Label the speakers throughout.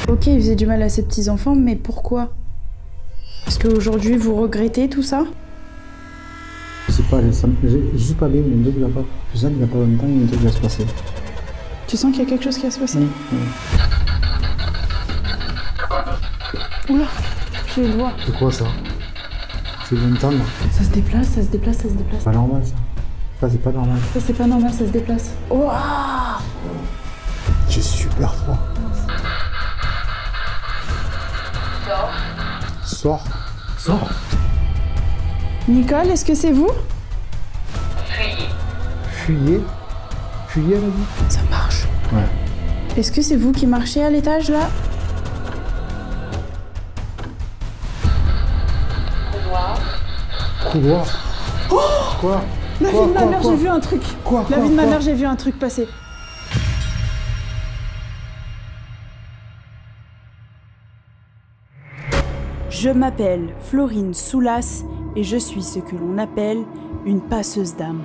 Speaker 1: Ok, il faisait du mal à ses petits-enfants, mais pourquoi? Est-ce qu'aujourd'hui vous regrettez tout ça?
Speaker 2: Je sais pas, je suis pas bien, il y a un truc qui va pas. Je sens qu'il n'y a pas longtemps, il y a un truc qui va se passer.
Speaker 1: Tu sens qu'il y a quelque chose qui va se passer?
Speaker 2: Oui.
Speaker 1: Oula, j'ai une voix.
Speaker 2: C'est quoi ça? C'est longtemps là.
Speaker 1: Ça se déplace, ça se déplace, ça se déplace.
Speaker 2: C'est pas normal ça. Ça c'est pas normal.
Speaker 1: Ça c'est pas normal, ça se déplace. Ouah!
Speaker 2: J'ai super froid. Sors. Sors.
Speaker 1: Nicole, est-ce que c'est vous?
Speaker 2: Fuyez. Fuyez, elle a dit.
Speaker 1: Ça marche.
Speaker 2: Ouais.
Speaker 1: Est-ce que c'est vous qui marchez à l'étage là?
Speaker 2: Couloir.
Speaker 1: Oh!
Speaker 2: Quoi?
Speaker 1: La vie de ma mère, j'ai vu un truc. La vie de ma mère, j'ai vu un truc passer. Je m'appelle Florine Soulas et je suis ce que l'on appelle une passeuse d'âme.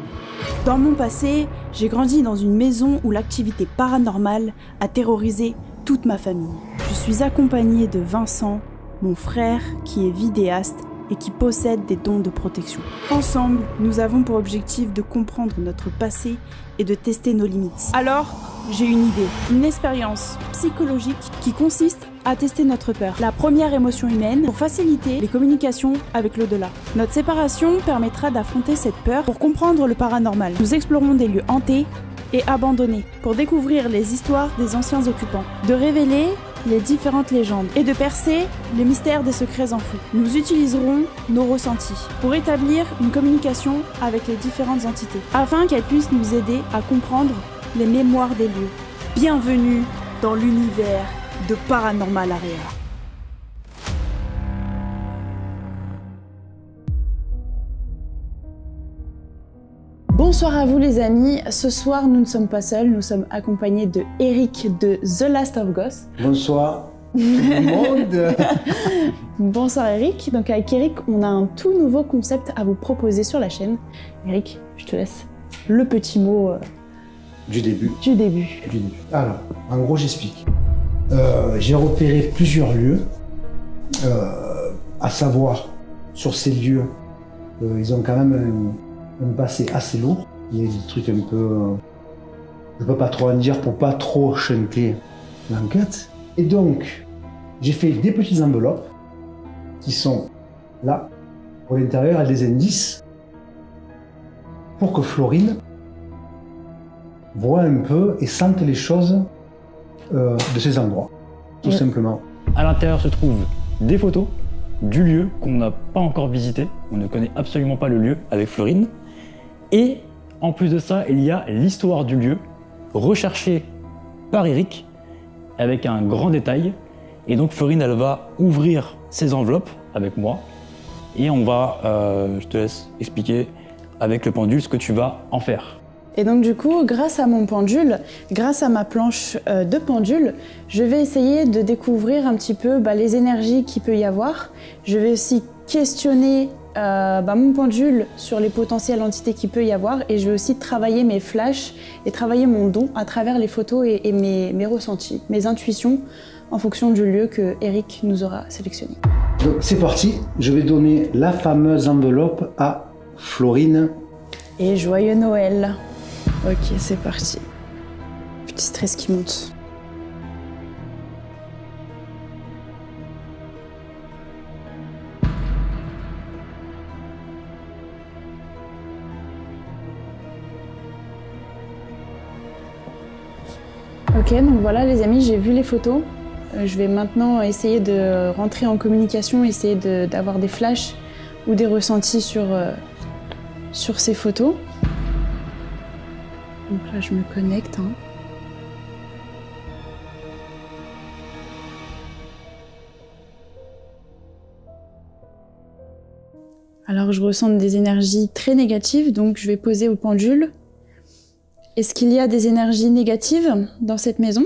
Speaker 1: Dans mon passé, j'ai grandi dans une maison où l'activité paranormale a terrorisé toute ma famille. Je suis accompagnée de Vincent, mon frère qui est vidéaste et qui possède des dons de protection. Ensemble, nous avons pour objectif de comprendre notre passé et de tester nos limites. Alors, j'ai une idée, une expérience psychologique qui consiste à tester notre peur, la première émotion humaine, pour faciliter les communications avec l'au-delà. Notre séparation permettra d'affronter cette peur pour comprendre le paranormal. Nous explorons des lieux hantés et abandonnés pour découvrir les histoires des anciens occupants, de révéler les différentes légendes et de percer les mystères des secrets enfouis. Nous utiliserons nos ressentis pour établir une communication avec les différentes entités, afin qu'elles puissent nous aider à comprendre les mémoires des lieux. Bienvenue dans l'univers de Paranormal Area. Bonsoir à vous les amis, ce soir nous ne sommes pas seuls, nous sommes accompagnés de Eric de The Last of Us.
Speaker 2: Bonsoir tout le monde.
Speaker 1: Bonsoir Eric, donc avec Eric on a un tout nouveau concept à vous proposer sur la chaîne. Eric, je te laisse le petit mot
Speaker 2: Du début.
Speaker 1: Alors,
Speaker 2: en gros j'explique. J'ai repéré plusieurs lieux, à savoir sur ces lieux, ils ont quand même un passé assez lourd. Il y a des trucs un peu... je peux pas trop en dire pour pas trop chanter l'enquête. Et donc, j'ai fait des petites enveloppes qui sont là. Pour l'intérieur, il y a des indices pour que Florine voit un peu et sente les choses de ces endroits, tout simplement.
Speaker 3: À l'intérieur se trouvent des photos du lieu qu'on n'a pas encore visité. On ne connaît absolument pas le lieu avec Florine. Et en plus de ça, il y a l'histoire du lieu, recherchée par Eric, avec un grand détail. Et donc Florine, elle va ouvrir ses enveloppes avec moi. Et on va, je te laisse expliquer avec le pendule ce que tu vas en faire.
Speaker 1: et donc du coup, grâce à mon pendule, grâce à ma planche de pendule, je vais essayer de découvrir un petit peu les énergies qu'il peut y avoir. Je vais aussi questionner mon pendule sur les potentielles entités qu'il peut y avoir et je vais aussi travailler mes flashs et travailler mon don à travers les photos et mes ressentis, mes intuitions en fonction du lieu que Eric nous aura sélectionné.
Speaker 2: Donc c'est parti, je vais donner la fameuse enveloppe à Florine.
Speaker 1: Et joyeux Noël. Ok, c'est parti. Petit stress qui monte. Ok, donc voilà les amis, j'ai vu les photos. Je vais maintenant essayer de rentrer en communication, essayer d'avoir des flashs ou des ressentis sur ces photos. Donc là, je me connecte. Alors, je ressens des énergies très négatives, donc je vais poser au pendule. Est-ce qu'il y a des énergies négatives dans cette maison ?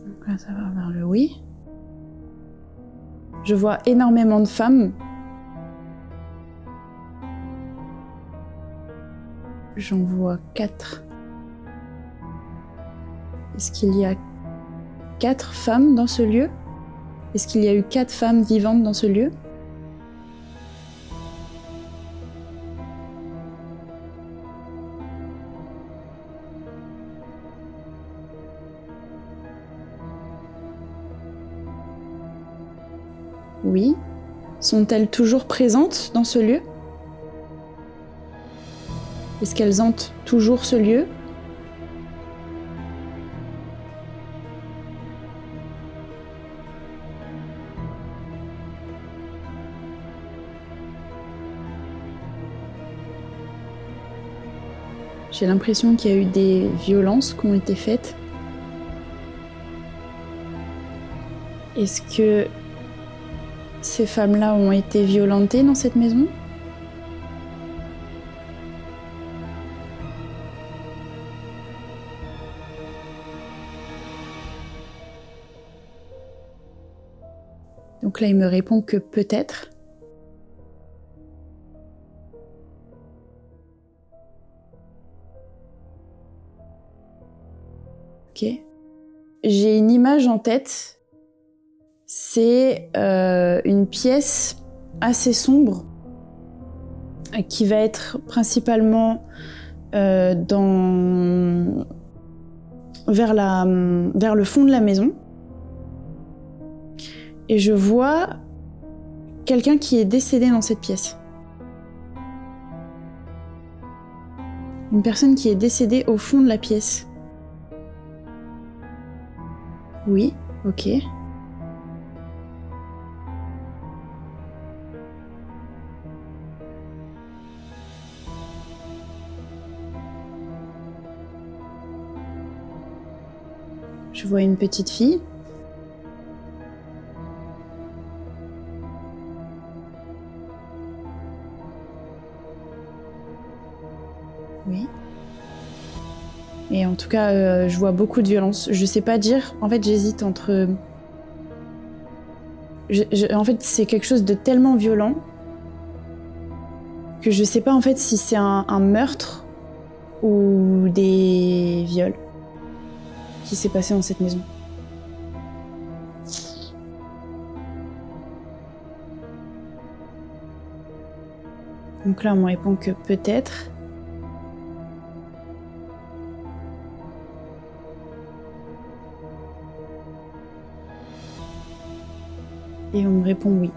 Speaker 1: Donc là, ça va vers le oui. Je vois énormément de femmes. J'en vois 4. Est-ce qu'il y a 4 femmes dans ce lieu? Est-ce qu'il y a eu 4 femmes vivantes dans ce lieu? Oui. Sont-elles toujours présentes dans ce lieu? Est-ce qu'elles hantent toujours ce lieu? J'ai l'impression qu'il y a eu des violences qui ont été faites. Est-ce que ces femmes-là ont été violentées dans cette maison? Donc là, il me répond que peut-être. Ok. J'ai une image en tête. C'est une pièce assez sombre qui va être principalement vers le fond de la maison. Et je vois quelqu'un qui est décédé dans cette pièce. Une personne qui est décédée au fond de la pièce. Oui, ok. Je vois une petite fille. Oui. Et en tout cas, je vois beaucoup de violence. Je sais pas dire. En fait, j'hésite entre. En fait, c'est quelque chose de tellement violent que je sais pas en fait si c'est un meurtre ou des viols qui s'est passé dans cette maison. Donc là, on me répond que peut-être. Et on me répond oui.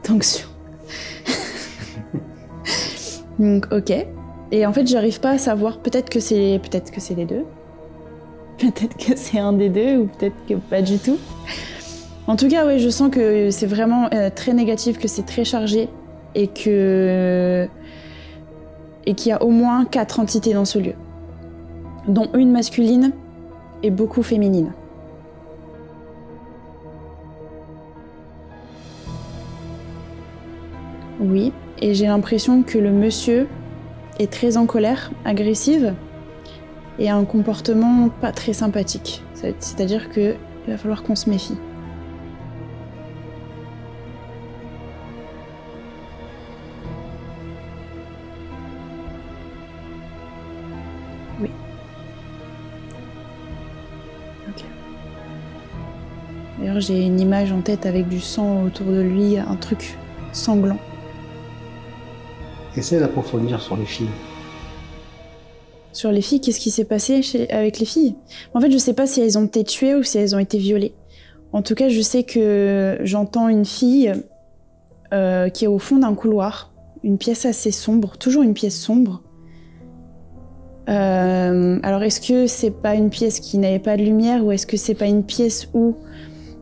Speaker 1: Tension. Donc ok. Et en fait, j'arrive pas à savoir. Peut-être que c'est les deux. Peut-être que c'est un des deux ou peut-être que pas du tout. En tout cas, oui, je sens que c'est vraiment très négatif, que c'est très chargé et qu'il y a au moins 4 entités dans ce lieu, dont une masculine et beaucoup féminine. Oui, et j'ai l'impression que le monsieur est très en colère, agressive, et a un comportement pas très sympathique. C'est-à-dire qu'il va falloir qu'on se méfie. Oui. Ok. D'ailleurs, j'ai une image en tête avec du sang autour de lui, un truc sanglant.
Speaker 2: Essaie d'approfondir sur les filles.
Speaker 1: Sur les filles, qu'est-ce qui s'est passé avec les filles? En fait, je sais pas si elles ont été tuées ou si elles ont été violées. En tout cas, je sais que j'entends une fille qui est au fond d'un couloir, une pièce assez sombre, toujours une pièce sombre. Alors, est-ce que c'est pas une pièce qui n'avait pas de lumière ou est-ce que c'est pas une pièce où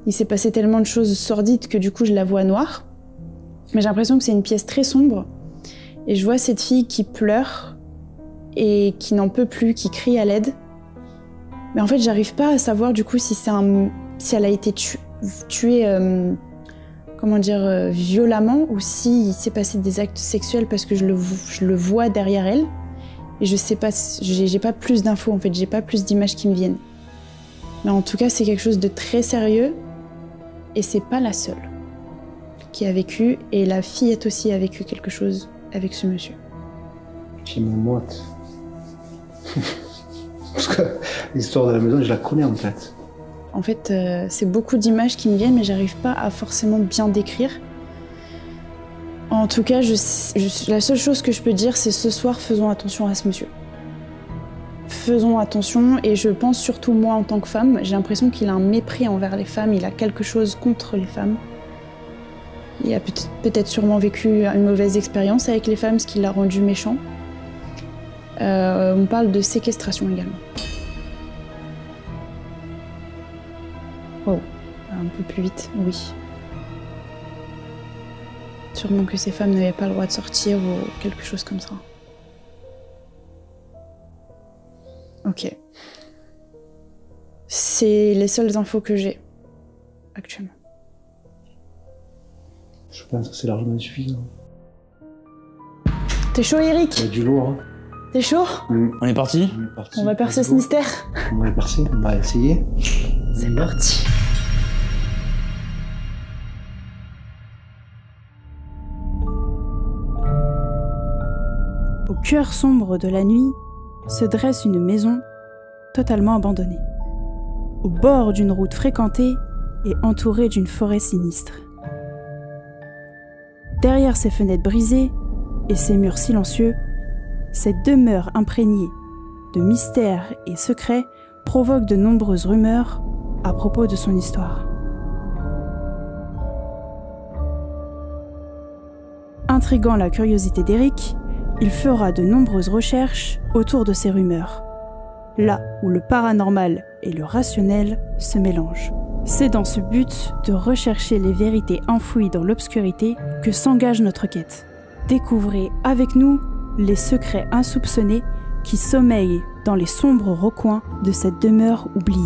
Speaker 1: il s'est passé tellement de choses sordides que du coup je la vois noire? Mais j'ai l'impression que c'est une pièce très sombre. Et je vois cette fille qui pleure et qui n'en peut plus, qui crie à l'aide. Mais en fait, j'arrive pas à savoir du coup si elle a été tuée violemment ou s'il s'est passé des actes sexuels parce que je le vois derrière elle. Et je sais pas, j'ai pas plus d'infos en fait, j'ai pas plus d'images qui me viennent. Mais en tout cas, c'est quelque chose de très sérieux. Et c'est pas la seule qui a vécu. Et la fillette aussi a vécu quelque chose avec ce monsieur.
Speaker 2: J'ai mes moite. Parce que l'histoire de la maison, je la connais en fait.
Speaker 1: En fait, c'est beaucoup d'images qui me viennent, mais j'arrive pas à forcément bien décrire. En tout cas, la seule chose que je peux dire, c'est ce soir, faisons attention à ce monsieur. Faisons attention, et je pense surtout moi en tant que femme, j'ai l'impression qu'il a un mépris envers les femmes, il a quelque chose contre les femmes. Il a peut-être sûrement vécu une mauvaise expérience avec les femmes, ce qui l'a rendu méchant. On parle de séquestration également. Oh, un peu plus vite, oui. Sûrement que ces femmes n'avaient pas le droit de sortir ou quelque chose comme ça. Ok. C'est les seules infos que j'ai actuellement.
Speaker 2: Je pense que c'est largement suffisant.
Speaker 1: T'es chaud, Eric?
Speaker 2: Il y a du lourd. Hein.
Speaker 1: T'es chaud?
Speaker 3: On est parti?
Speaker 2: On est parti.
Speaker 1: On va percer ce mystère.
Speaker 2: On va percer, on va essayer.
Speaker 1: C'est parti. Au cœur sombre de la nuit se dresse une maison totalement abandonnée, au bord d'une route fréquentée et entourée d'une forêt sinistre. Derrière ses fenêtres brisées et ses murs silencieux, cette demeure imprégnée de mystères et secrets provoque de nombreuses rumeurs à propos de son histoire. Intriguant la curiosité d'Eric, il fera de nombreuses recherches autour de ces rumeurs, là où le paranormal et le rationnel se mélangent. C'est dans ce but de rechercher les vérités enfouies dans l'obscurité que s'engage notre quête. Découvrez avec nous les secrets insoupçonnés qui sommeillent dans les sombres recoins de cette demeure oubliée.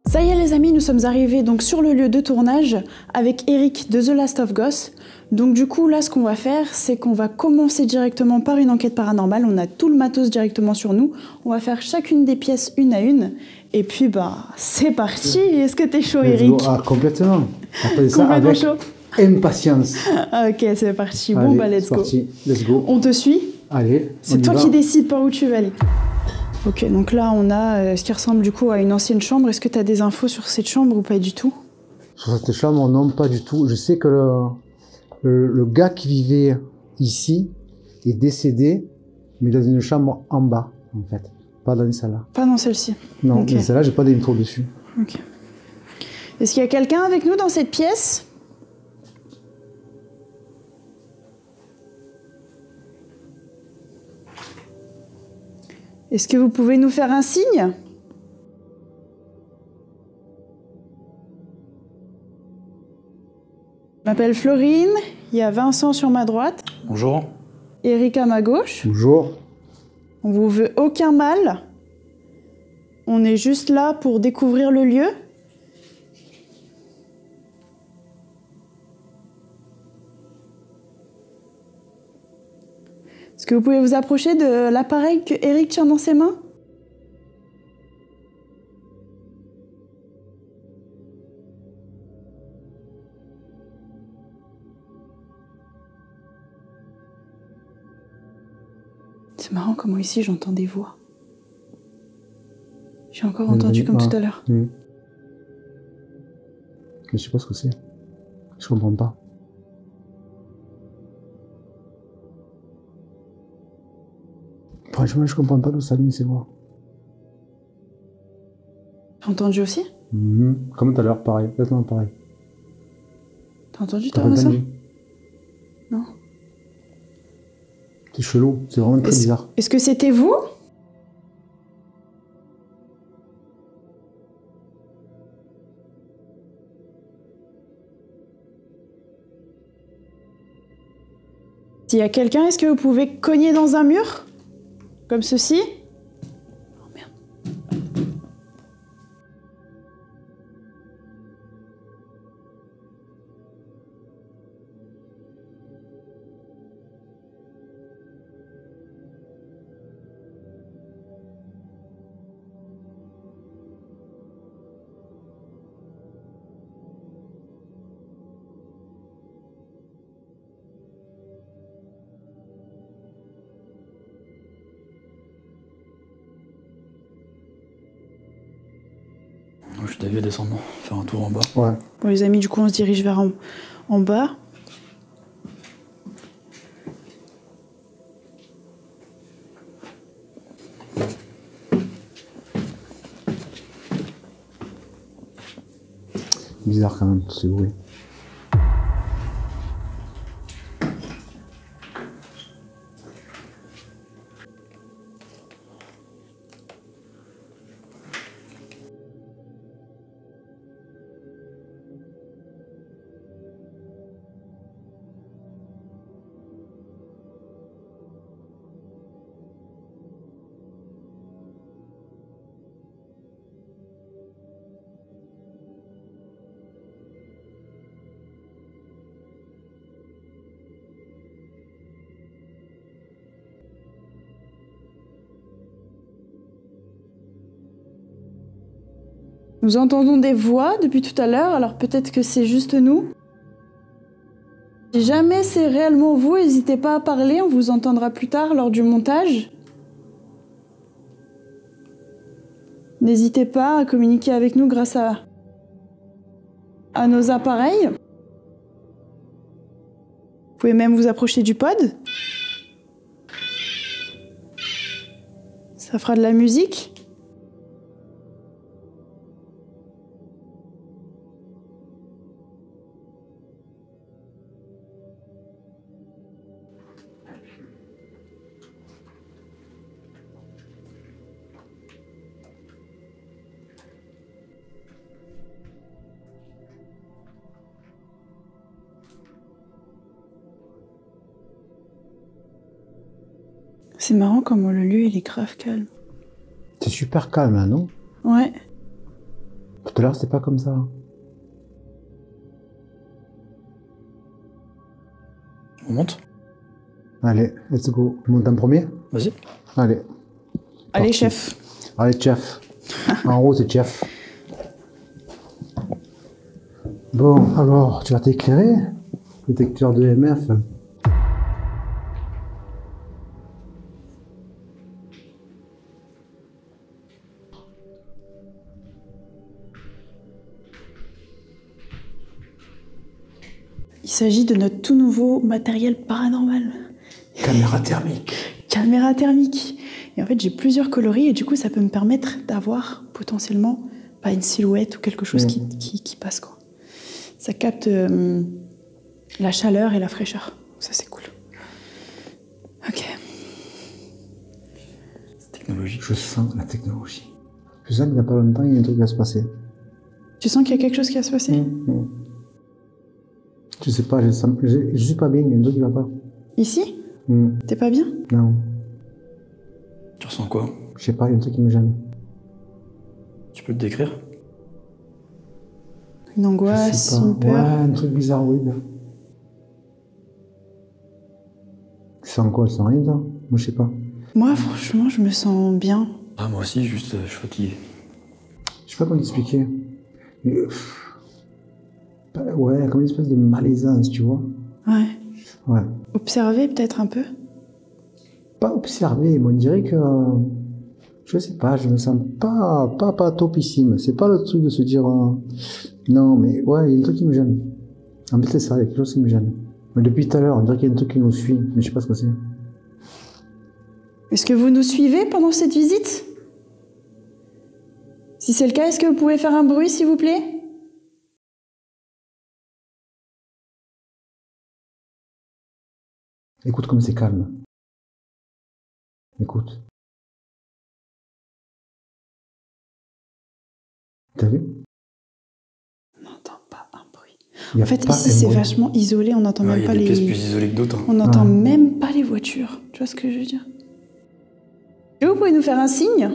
Speaker 1: Ça y est les amis, nous sommes arrivés donc sur le lieu de tournage avec Eric de The Last of Us. Donc du coup là ce qu'on va faire, c'est qu'on va commencer directement par une enquête paranormale. On a tout le matos directement sur nous. On va faire chacune des pièces une à une. Et puis bah c'est parti. Est-ce que t'es chaud Eric?
Speaker 2: Ah, complètement. Après ça
Speaker 1: Complètement
Speaker 2: avec
Speaker 1: chaud.
Speaker 2: impatience.
Speaker 1: Ok, c'est parti.
Speaker 2: Allez,
Speaker 1: Bon bah let's
Speaker 2: c'est
Speaker 1: go.
Speaker 2: parti. Let's go.
Speaker 1: On te suit?
Speaker 2: Allez,
Speaker 1: C'est toi qui décides par où tu vas aller. Ok, donc là on a ce qui ressemble du coup à une ancienne chambre. Est-ce que tu as des infos sur cette chambre ou pas du tout?
Speaker 2: Sur cette chambre, non, pas du tout. Je sais que le gars qui vivait ici est décédé, mais dans une chambre en bas, en fait. Pas dans celle-là.
Speaker 1: Pas dans celle-ci?
Speaker 2: Non,
Speaker 1: Ok.
Speaker 2: mais celle-là, j'ai pas d'infos dessus.
Speaker 1: Ok. Est-ce qu'il y a quelqu'un avec nous dans cette pièce? Est-ce que vous pouvez nous faire un signe? Je m'appelle Florine, il y a Vincent sur ma droite,
Speaker 3: Bonjour.
Speaker 1: Eric à ma gauche.
Speaker 2: Bonjour.
Speaker 1: On vous veut aucun mal. On est juste là pour découvrir le lieu. Est-ce que vous pouvez vous approcher de l'appareil que Eric tient dans ses mains? C'est marrant comment ici j'entends des voix. J'ai encore entendu comme tout à l'heure.
Speaker 2: Mais je sais pas ce que c'est. Je comprends pas. Franchement, je comprends pas d'où ça vient ces voix.
Speaker 1: T'as entendu aussi?
Speaker 2: Comme tout à l'heure, pareil, exactement pareil.
Speaker 1: T'as entendu
Speaker 2: T'as
Speaker 1: toi ça?
Speaker 2: entendu?
Speaker 1: Non.
Speaker 2: C'est chelou, c'est vraiment très bizarre.
Speaker 1: Est-ce que c'était vous? S'il y a quelqu'un, est-ce que vous pouvez cogner dans un mur? Comme ceci? Oh merde.
Speaker 3: Je t'avais descendre, faire un tour en bas.
Speaker 2: Ouais.
Speaker 1: Bon les amis, du coup on se dirige vers en bas.
Speaker 2: Bizarre quand même, ce bruit. Nous entendons des voix depuis tout à l'heure, alors peut-être que c'est juste nous. Si jamais c'est réellement vous, n'hésitez pas à parler, on vous entendra plus tard lors du montage. N'hésitez pas à communiquer avec nous grâce à nos appareils. Vous pouvez même vous approcher du pod. Ça fera de la musique. C'est marrant comment le lieu il est grave calme. C'est super calme là, non?
Speaker 1: Ouais.
Speaker 2: Tout à l'heure, c'était pas comme ça.
Speaker 3: On monte?
Speaker 2: Allez, let's go. On monte en premier?
Speaker 3: Vas-y.
Speaker 2: Allez.
Speaker 1: Allez,
Speaker 2: Parti.
Speaker 1: chef.
Speaker 2: Allez, chef. En haut, c'est chef. Bon, alors, tu vas t'éclairer? Détecteur de MF.
Speaker 1: Il s'agit de notre tout nouveau matériel paranormal.
Speaker 2: Caméra thermique.
Speaker 1: Caméra thermique. Et en fait, j'ai plusieurs coloris et du coup, ça peut me permettre d'avoir potentiellement une silhouette ou quelque chose qui passe, quoi. Ça capte la chaleur et la fraîcheur. Ça, c'est cool. Ok.
Speaker 3: C'est technologique.
Speaker 2: Je sens la technologie. Je sens qu'il n'y a pas longtemps, il y a un truc qui va se passer.
Speaker 1: Tu sens qu'il y a quelque chose qui va se passer?
Speaker 2: Je sais pas, je suis pas bien, il y a un truc qui va pas.
Speaker 1: Ici? T'es pas bien?
Speaker 2: Non.
Speaker 3: Tu ressens quoi?
Speaker 2: Je sais pas, il y a un truc qui me gêne.
Speaker 3: Tu peux te décrire?
Speaker 1: Une
Speaker 2: Je
Speaker 1: angoisse,
Speaker 2: sais pas.
Speaker 1: une peur.
Speaker 2: Ouais, un truc bizarre, oui. Tu sens quoi? Tu sens rien, toi? Moi, je sais pas.
Speaker 1: Moi, franchement, je me sens bien.
Speaker 3: Ah, moi aussi, juste, je suis fatigué.
Speaker 2: Je sais pas comment t'expliquer. Mais, ouais, comme une espèce de malaisance, tu vois.
Speaker 1: Ouais.
Speaker 2: Ouais.
Speaker 1: Observer peut-être un peu.
Speaker 2: Pas observer, mais on dirait que... je sais pas, je me sens pas topissime. C'est pas le truc de se dire... non, mais ouais, il y a un truc qui me gêne. En fait, c'est ça, il y a quelque chose qui me gêne. Mais depuis tout à l'heure, on dirait qu'il y a un truc qui nous suit, mais je sais pas ce que c'est.
Speaker 1: Est-ce que vous nous suivez pendant cette visite? Si c'est le cas, est-ce que vous pouvez faire un bruit, s'il vous plaît?
Speaker 2: Écoute comme c'est calme. Écoute. T'as vu?
Speaker 1: On n'entend pas un bruit.
Speaker 2: Y a
Speaker 1: En fait,
Speaker 2: pas
Speaker 1: ici,
Speaker 2: un
Speaker 1: c'est
Speaker 2: bruit.
Speaker 1: vachement isolé, on n'entend même
Speaker 3: Il y a
Speaker 1: pas
Speaker 3: des
Speaker 1: les...
Speaker 3: pièces plus isolées que d'autres.
Speaker 1: On n'entend
Speaker 2: Ouais.
Speaker 1: même pas les voitures. Tu vois ce que je veux dire? Et vous pouvez nous faire un signe?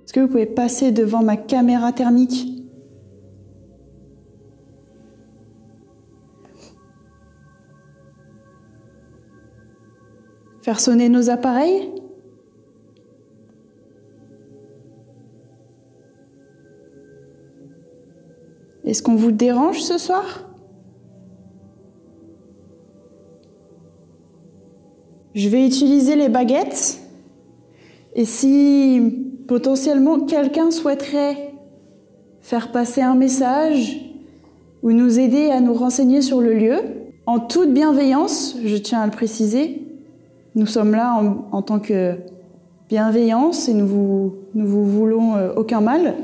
Speaker 1: Est-ce que vous pouvez passer devant ma caméra thermique? Faire sonner nos appareils? Est-ce qu'on vous dérange ce soir? Je vais utiliser les baguettes. Et si potentiellement quelqu'un souhaiterait faire passer un message ou nous aider à nous renseigner sur le lieu, en toute bienveillance, je tiens à le préciser, nous sommes là en tant que bienveillance et nous vous voulons aucun mal.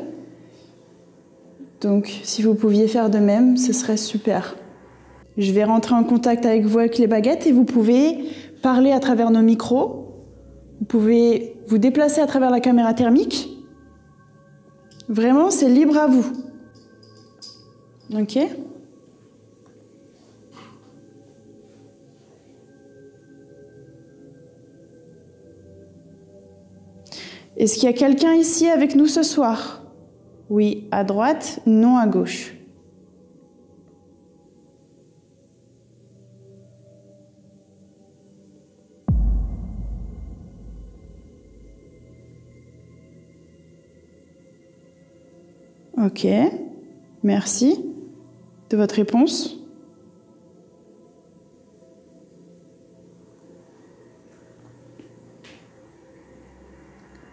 Speaker 1: Donc, si vous pouviez faire de même, ce serait super. Je vais rentrer en contact avec vous avec les baguettes et vous pouvez parler à travers nos micros. Vous pouvez vous déplacer à travers la caméra thermique. Vraiment, c'est libre à vous. Ok ? Est-ce qu'il y a quelqu'un ici avec nous ce soir? Oui, à droite, non à gauche. Ok, merci de votre réponse.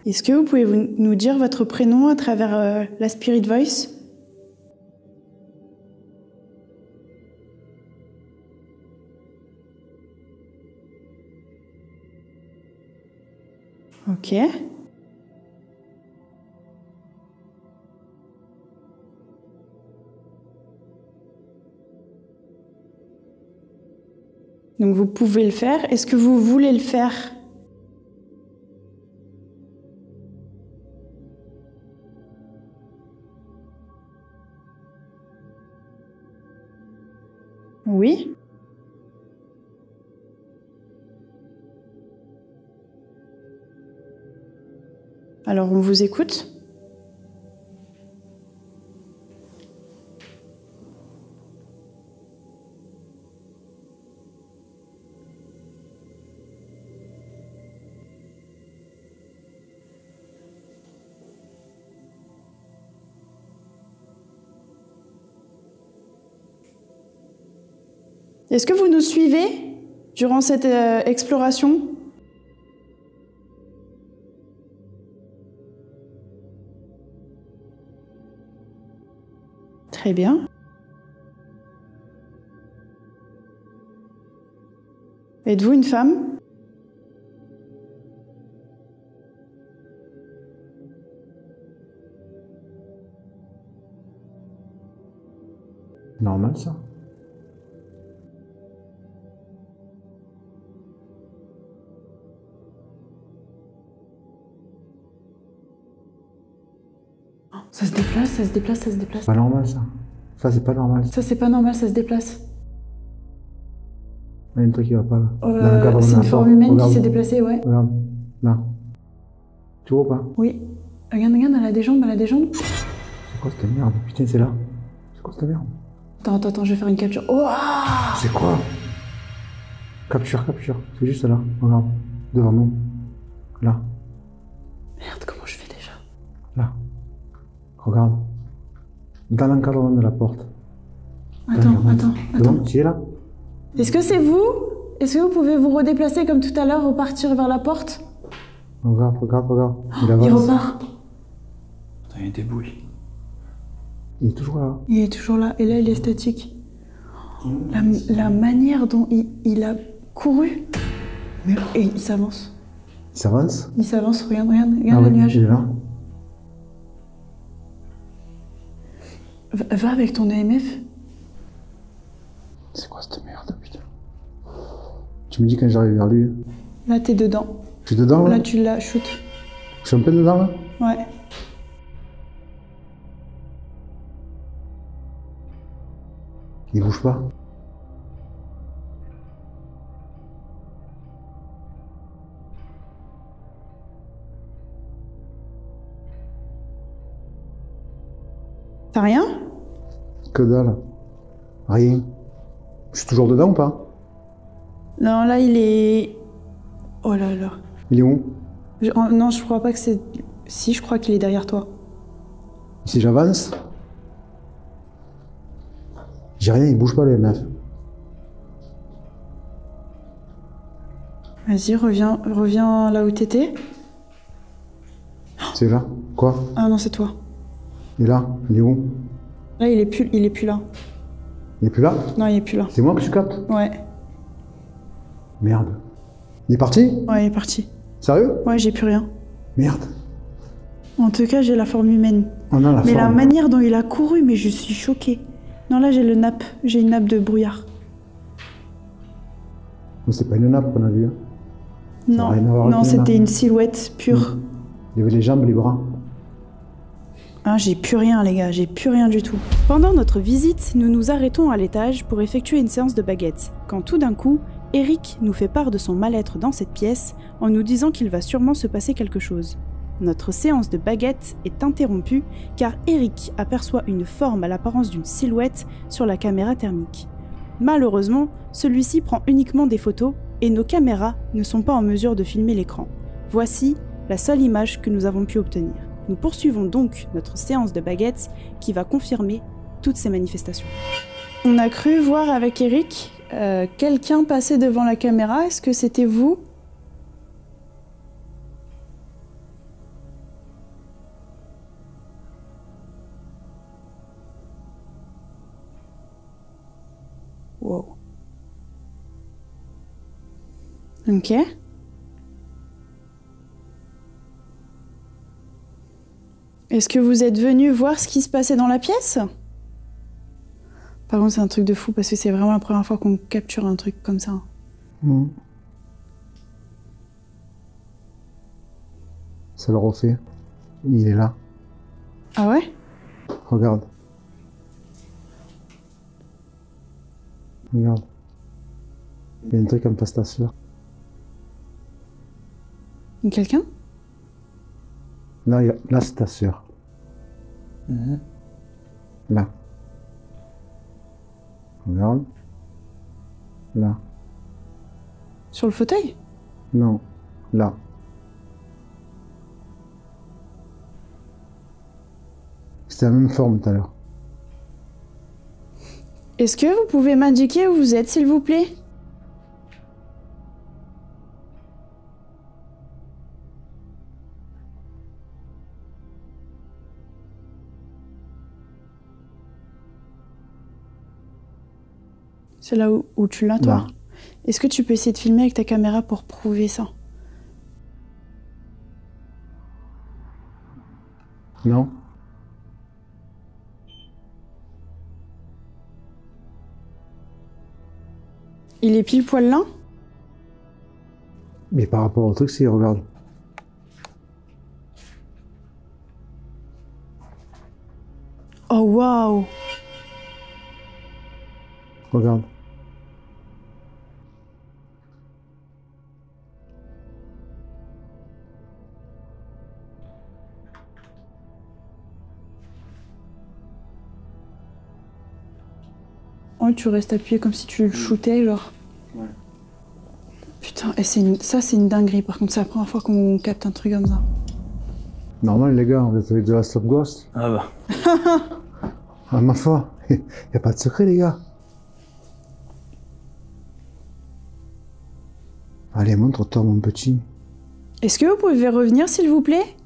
Speaker 1: Est-ce que vous pouvez nous dire votre prénom à travers la Spirit Voice? Ok. Donc vous pouvez le faire. Est-ce que vous voulez le faire? Oui. Alors on vous écoute. Est-ce que vous nous suivez durant cette exploration? Très bien. Êtes-vous une femme?
Speaker 2: Normal ça.
Speaker 1: Ça se déplace, ça se déplace, ça se déplace.
Speaker 2: Pas normal ça. Ça c'est pas normal.
Speaker 1: Ça c'est pas normal, ça se déplace.
Speaker 2: Il y a un truc qui va pas là. Dans le cadre de
Speaker 1: C'est
Speaker 2: la
Speaker 1: une
Speaker 2: porte.
Speaker 1: forme humaine
Speaker 2: Regarde.
Speaker 1: qui s'est déplacée, ouais.
Speaker 2: Regarde. Là. Tu vois ou pas?
Speaker 1: Oui. Regarde, regarde, elle a des jambes, elle a des jambes.
Speaker 2: C'est quoi cette merde? Putain, c'est là. C'est quoi cette merde?
Speaker 1: Attends, je vais faire une capture. Oh ah.
Speaker 2: C'est quoi? Capture. C'est juste là. Regarde. Devant nous. Là.
Speaker 1: Merde, comment je fais déjà?
Speaker 2: Là. Regarde. Dans l'encadrement de la porte.
Speaker 1: Attends.
Speaker 2: Tu es là?
Speaker 1: Est-ce que c'est vous? Est-ce que vous pouvez vous redéplacer comme tout à l'heure, repartir vers la porte?
Speaker 2: Regarde. Il
Speaker 1: Il
Speaker 2: avance.
Speaker 1: repart.
Speaker 3: Attends, il y a des bruits.
Speaker 2: Il est toujours là.
Speaker 1: Il est toujours là. Et là, il est statique. La manière dont il a couru.
Speaker 2: Merde.
Speaker 1: Et il s'avance.
Speaker 2: Il s'avance.
Speaker 1: Il s'avance, regarde
Speaker 2: Ah
Speaker 1: le
Speaker 2: ouais,
Speaker 1: nuage.
Speaker 2: il est là.
Speaker 1: Va avec ton EMF.
Speaker 2: C'est quoi cette merde, putain? Tu me dis quand j'arrive vers lui.
Speaker 1: Là, t'es dedans.
Speaker 2: Je suis dedans là?
Speaker 1: Là, tu la shoot.
Speaker 2: Je suis un peu dedans là?
Speaker 1: Ouais.
Speaker 2: Il bouge pas.
Speaker 1: T'as rien?
Speaker 2: Que dalle. Rien. Je suis toujours dedans ou pas?
Speaker 1: Non, là, il est... Oh là là.
Speaker 2: Il est où?
Speaker 1: Non, je crois pas que c'est... Si, je crois qu'il est derrière toi.
Speaker 2: Si j'avance? J'ai rien, il bouge pas le MF.
Speaker 1: Vas-y, reviens là où t'étais.
Speaker 2: C'est là? Quoi?
Speaker 1: Ah non, c'est toi.
Speaker 2: Il est là? Il est où?
Speaker 1: Là, il est plus là.
Speaker 2: Il est plus là?
Speaker 1: Non, il est plus là.
Speaker 2: C'est moi que tu captes?
Speaker 1: Ouais.
Speaker 2: Merde. Il est parti?
Speaker 1: Ouais, il est parti.
Speaker 2: Sérieux?
Speaker 1: Ouais, j'ai plus rien.
Speaker 2: Merde.
Speaker 1: En tout cas, j'ai la forme humaine.
Speaker 2: On a la
Speaker 1: Mais la
Speaker 2: forme.
Speaker 1: manière dont il a couru, mais je suis choquée. Non, là, j'ai le nappe. J'ai une nappe de brouillard.
Speaker 2: Mais c'est pas une nappe qu'on a vue. Hein.
Speaker 1: Non,
Speaker 2: n'a rien à voir
Speaker 1: non,
Speaker 2: avec une
Speaker 1: c'était
Speaker 2: nappe.
Speaker 1: une silhouette pure.
Speaker 2: Il y avait les jambes, les bras.
Speaker 1: Ah, j'ai plus rien, les gars. J'ai plus rien du tout. Pendant notre visite, nous nous arrêtons à l'étage pour effectuer une séance de baguettes. Quand tout d'un coup, Eric nous fait part de son mal-être dans cette pièce en nous disant qu'il va sûrement se passer quelque chose. Notre séance de baguettes est interrompue car Eric aperçoit une forme à l'apparence d'une silhouette sur la caméra thermique. Malheureusement, celui-ci prend uniquement des photos et nos caméras ne sont pas en mesure de filmer l'écran. Voici la seule image que nous avons pu obtenir. Nous poursuivons donc notre séance de baguettes qui va confirmer toutes ces manifestations. On a cru voir avec Eric quelqu'un passer devant la caméra. Est-ce que c'était vous ? Wow. Ok. Est-ce que vous êtes venu voir ce qui se passait dans la pièce ? Par contre, c'est un truc de fou parce que c'est vraiment la première fois qu'on capture un truc comme ça.
Speaker 2: Mmh. Ça le refait. Il est là.
Speaker 1: Ah ouais ?
Speaker 2: Regarde. Regarde. Il y a un truc en face ta soeur.
Speaker 1: Quelqu'un ?
Speaker 2: Là, là c'est ta soeur. Là. Regarde. Là.
Speaker 1: Sur le fauteuil ?
Speaker 2: Non. Là. C'était la même forme tout à l'heure.
Speaker 1: Est-ce que vous pouvez m'indiquer où vous êtes, s'il vous plaît ? C'est là où tu l'as, toi ?
Speaker 2: Là.
Speaker 1: Est-ce que tu peux essayer de filmer avec ta caméra pour prouver ça ?
Speaker 2: Non.
Speaker 1: Il est pile poil là ?
Speaker 2: Mais par rapport au truc, si, regarde.
Speaker 1: Oh waouh !
Speaker 2: Regarde.
Speaker 1: Oh, tu restes appuyé comme si tu le shootais, genre.
Speaker 2: Ouais.
Speaker 1: Putain, et ça c'est une dinguerie. Par contre, c'est la première fois qu'on capte un truc comme ça.
Speaker 2: Normal, les gars, vous êtes avec de la Stop Ghost.
Speaker 3: Ah bah.
Speaker 2: Ah, ma foi, y a pas de secret, les gars. Allez, montre-toi, mon petit.
Speaker 1: Est-ce que vous pouvez revenir, s'il vous plaît ?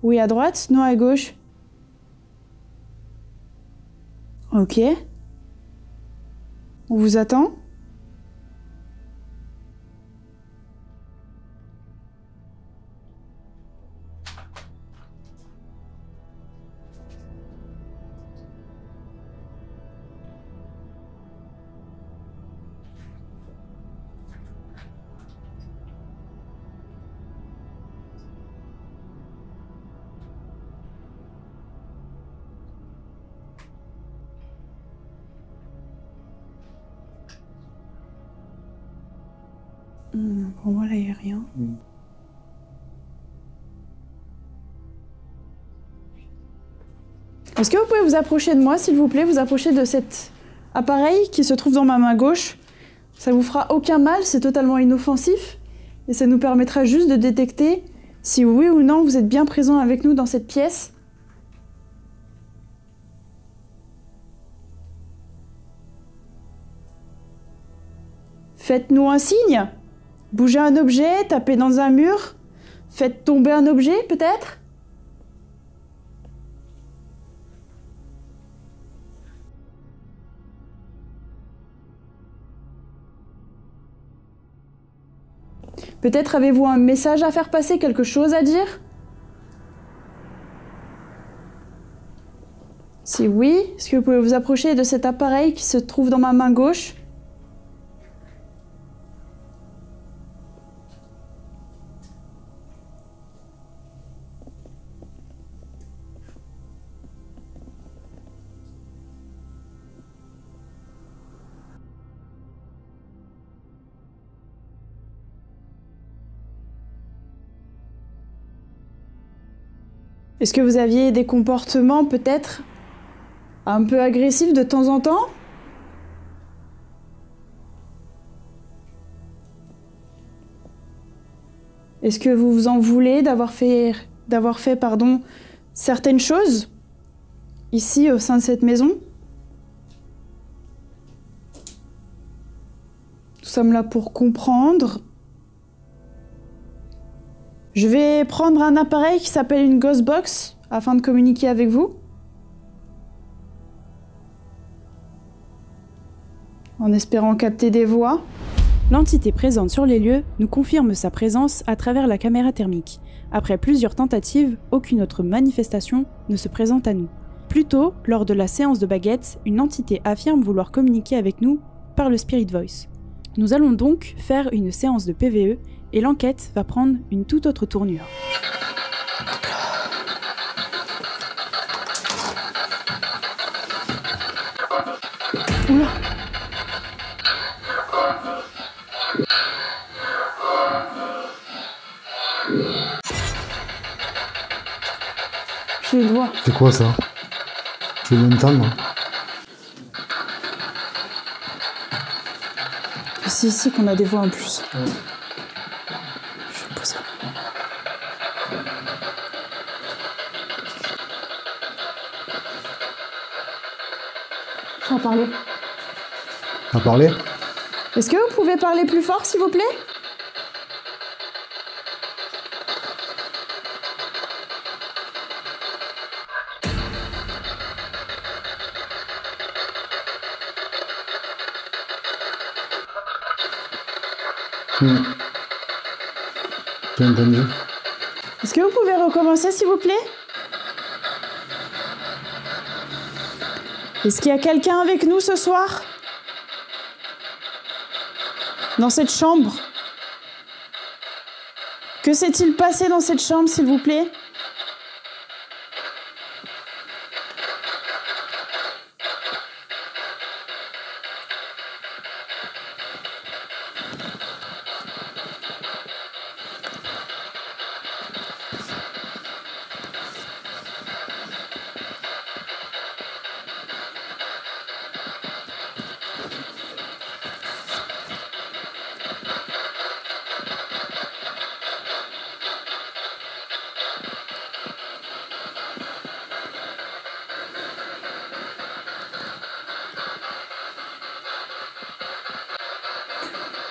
Speaker 1: Oui, à droite, non à gauche. Ok. On vous attend? Pour moi, là, il n'y a rien. Est-ce que vous pouvez vous approcher de moi, s'il vous plaît? Vous approcher de cet appareil qui se trouve dans ma main gauche. Ça vous fera aucun mal, c'est totalement inoffensif. Et ça nous permettra juste de détecter si oui ou non vous êtes bien présent avec nous dans cette pièce. Faites-nous un signe. Bougez un objet, tapez dans un mur. Faites tomber un objet, peut-être? Peut-être avez-vous un message à faire passer, quelque chose à dire? Si oui, est-ce que vous pouvez vous approcher de cet appareil qui se trouve dans ma main gauche? Est-ce que vous aviez des comportements peut-être un peu agressifs de temps en temps? Est-ce que vous vous en voulez d'avoir fait certaines choses ici au sein de cette maison? Nous sommes là pour comprendre. Je vais prendre un appareil qui s'appelle une Ghost Box afin de communiquer avec vous. En espérant capter des voix.
Speaker 4: L'entité présente sur les lieux nous confirme sa présence à travers la caméra thermique. Après plusieurs tentatives, aucune autre manifestation ne se présente à nous. Plus tôt, lors de la séance de baguettes, une entité affirme vouloir communiquer avec nous par le Spirit Voice. Nous allons donc faire une séance de PVE et l'enquête va prendre une toute autre tournure.
Speaker 1: Oula! J'ai une voix.
Speaker 5: C'est quoi ça? Je viens d'entendre.
Speaker 1: C'est ici qu'on a des voix en plus. Je vais poser. Ça a parlé.
Speaker 5: À parler?
Speaker 1: Est-ce que vous pouvez parler plus fort, s'il vous plaît?
Speaker 5: J'ai entendu.
Speaker 1: Est-ce que vous pouvez recommencer, s'il vous plaît? Est-ce qu'il y a quelqu'un avec nous ce soir? Dans cette chambre? Que s'est-il passé dans cette chambre, s'il vous plaît?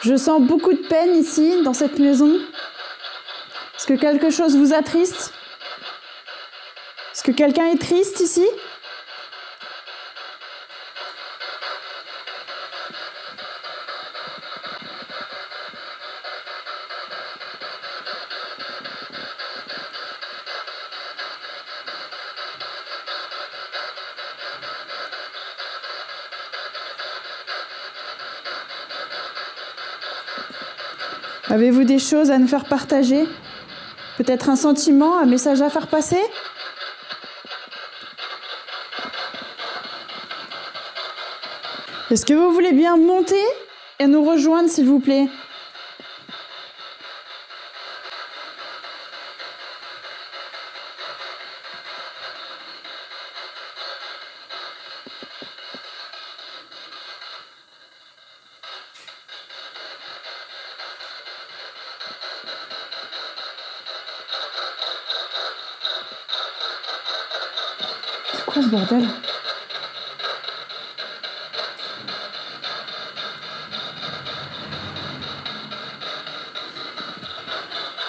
Speaker 1: Je sens beaucoup de peine ici, dans cette maison. Est-ce que quelque chose vous attriste? Est-ce que quelqu'un est triste ici?
Speaker 4: Avez-vous des choses à nous faire partager? Peut-être un sentiment, un message à faire passer? Est-ce que vous voulez bien monter et nous rejoindre, s'il vous plaît? C'est quoi ce bordel?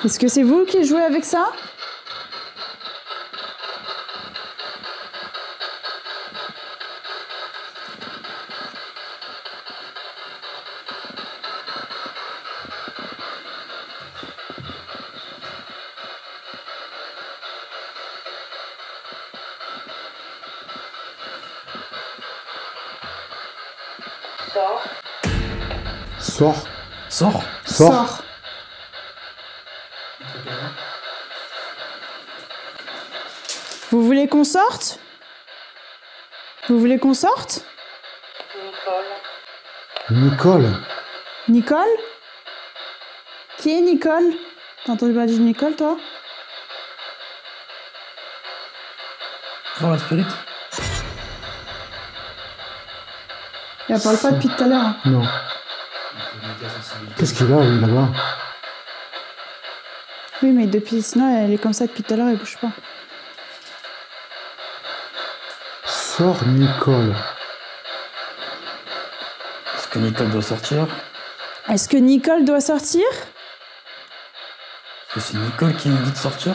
Speaker 4: Est-ce que c'est vous qui jouez avec ça?
Speaker 5: Sors.
Speaker 3: Sors.
Speaker 5: Sors.
Speaker 4: Vous voulez qu'on sorte? Vous voulez qu'on sorte?
Speaker 5: Nicole.
Speaker 4: Nicole? Qui est Nicole? T'as entendu parler de Nicole, toi?
Speaker 3: Voir la spirit.
Speaker 4: Elle parle pas depuis tout à l'heure. Hein.
Speaker 5: Non. Qu'est-ce qu'il a, lui, là-bas?
Speaker 4: Oui, mais depuis, sinon, elle est comme ça depuis tout à l'heure, elle bouge pas.
Speaker 5: Sors, Nicole.
Speaker 3: Est-ce que Nicole doit sortir?
Speaker 4: Est-ce que Nicole doit sortir?
Speaker 3: Est-ce que c'est Nicole qui nous dit de sortir?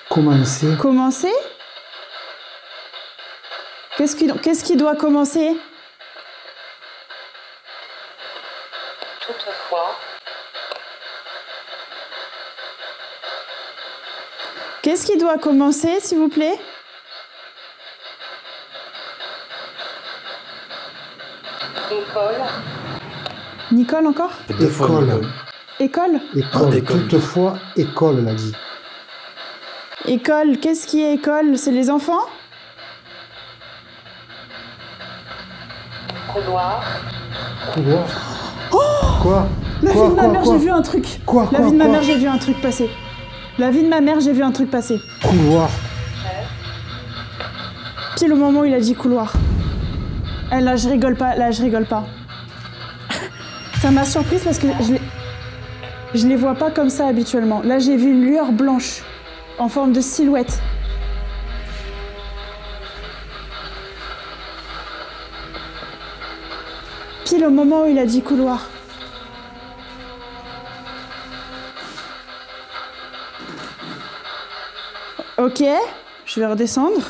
Speaker 5: Commencer.
Speaker 4: Commencer? Qu'est-ce qui doit commencer?
Speaker 6: Toutefois,
Speaker 4: Qu'est-ce qui doit commencer, s'il vous plaît?
Speaker 6: Nicole,
Speaker 4: Nicole encore?
Speaker 3: Deux fois
Speaker 5: École.
Speaker 3: Nicole.
Speaker 4: École?
Speaker 5: École.
Speaker 3: École.
Speaker 5: Toutefois, école, elle a dit.
Speaker 4: École, qu'est-ce qui est école? C'est les enfants?
Speaker 6: couloir,
Speaker 5: Couloir. Quoi?
Speaker 4: La
Speaker 5: Quoi,
Speaker 4: vie de ma
Speaker 5: quoi,
Speaker 4: mère,
Speaker 5: quoi
Speaker 4: j'ai vu un truc.
Speaker 5: Quoi,
Speaker 4: La
Speaker 5: quoi,
Speaker 4: vie de ma
Speaker 5: quoi
Speaker 4: mère, j'ai vu un truc passer. La vie de ma mère, j'ai vu un truc passer.
Speaker 5: Couloir.
Speaker 4: Pile au moment où il a dit couloir. Eh, là, je rigole pas. Là, je rigole pas. Ça m'a surprise parce que je les vois pas comme ça habituellement. Là, j'ai vu une lueur blanche en forme de silhouette. Pile au moment où il a dit couloir. Ok, je vais redescendre.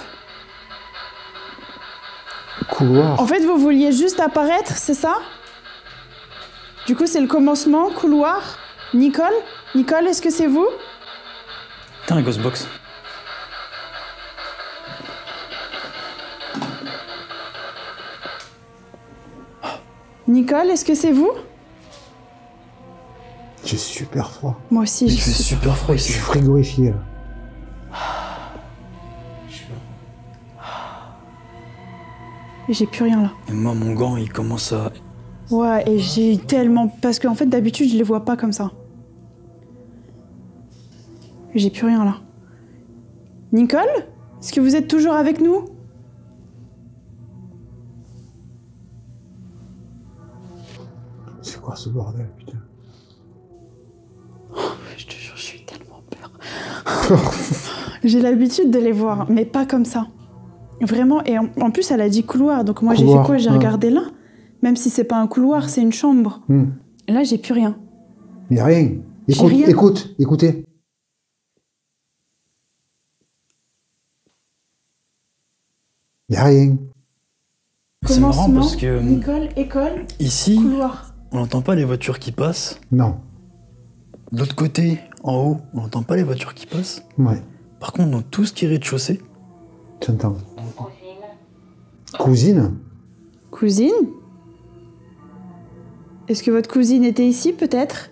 Speaker 5: Couloir.
Speaker 4: En fait, vous vouliez juste apparaître, c'est ça? Du coup, c'est le commencement, couloir. Nicole? Nicole, est-ce que c'est vous?
Speaker 3: T'as un Ghostbox.
Speaker 4: Nicole, est-ce que c'est vous?
Speaker 5: J'ai super froid.
Speaker 4: Moi aussi,
Speaker 3: Il
Speaker 4: je
Speaker 3: fait
Speaker 4: suis...
Speaker 3: super froid
Speaker 5: Je suis
Speaker 3: ici.
Speaker 5: frigorifié, là.
Speaker 4: J'ai plus rien là.
Speaker 3: Et moi, mon gant, il commence à...
Speaker 4: Ouais, et j'ai eu tellement... Parce qu'en fait, d'habitude, je les vois pas comme ça. J'ai plus rien là. Nicole? Est-ce que vous êtes toujours avec nous?
Speaker 5: C'est quoi ce bordel, putain?
Speaker 4: Je te jure, je suis tellement peur. J'ai l'habitude de les voir, mais pas comme ça. Vraiment, et en plus, elle a dit couloir, donc moi j'ai fait
Speaker 5: Couloir,
Speaker 4: quoi? J'ai
Speaker 5: ouais.
Speaker 4: regardé là. Même si c'est pas un couloir, c'est une chambre. Là, j'ai plus rien.
Speaker 5: Il n'y a rien.
Speaker 4: J'ai
Speaker 5: Écoute,
Speaker 4: rien.
Speaker 5: écoutez. Il n'y a rien.
Speaker 3: C'est marrant
Speaker 4: Commencement,
Speaker 3: parce que
Speaker 4: Nicole, école,
Speaker 3: ici,
Speaker 4: couloir.
Speaker 3: on n'entend pas les voitures qui passent.
Speaker 5: Non.
Speaker 3: De l'autre côté, en haut, on n'entend pas les voitures qui passent.
Speaker 5: Ouais.
Speaker 3: Par contre, dans tout ce qui est rez-de-chaussée,
Speaker 5: J'entends.
Speaker 6: cousine,
Speaker 5: Cousine?
Speaker 4: Cousine? Est-ce que votre cousine était ici, peut-être?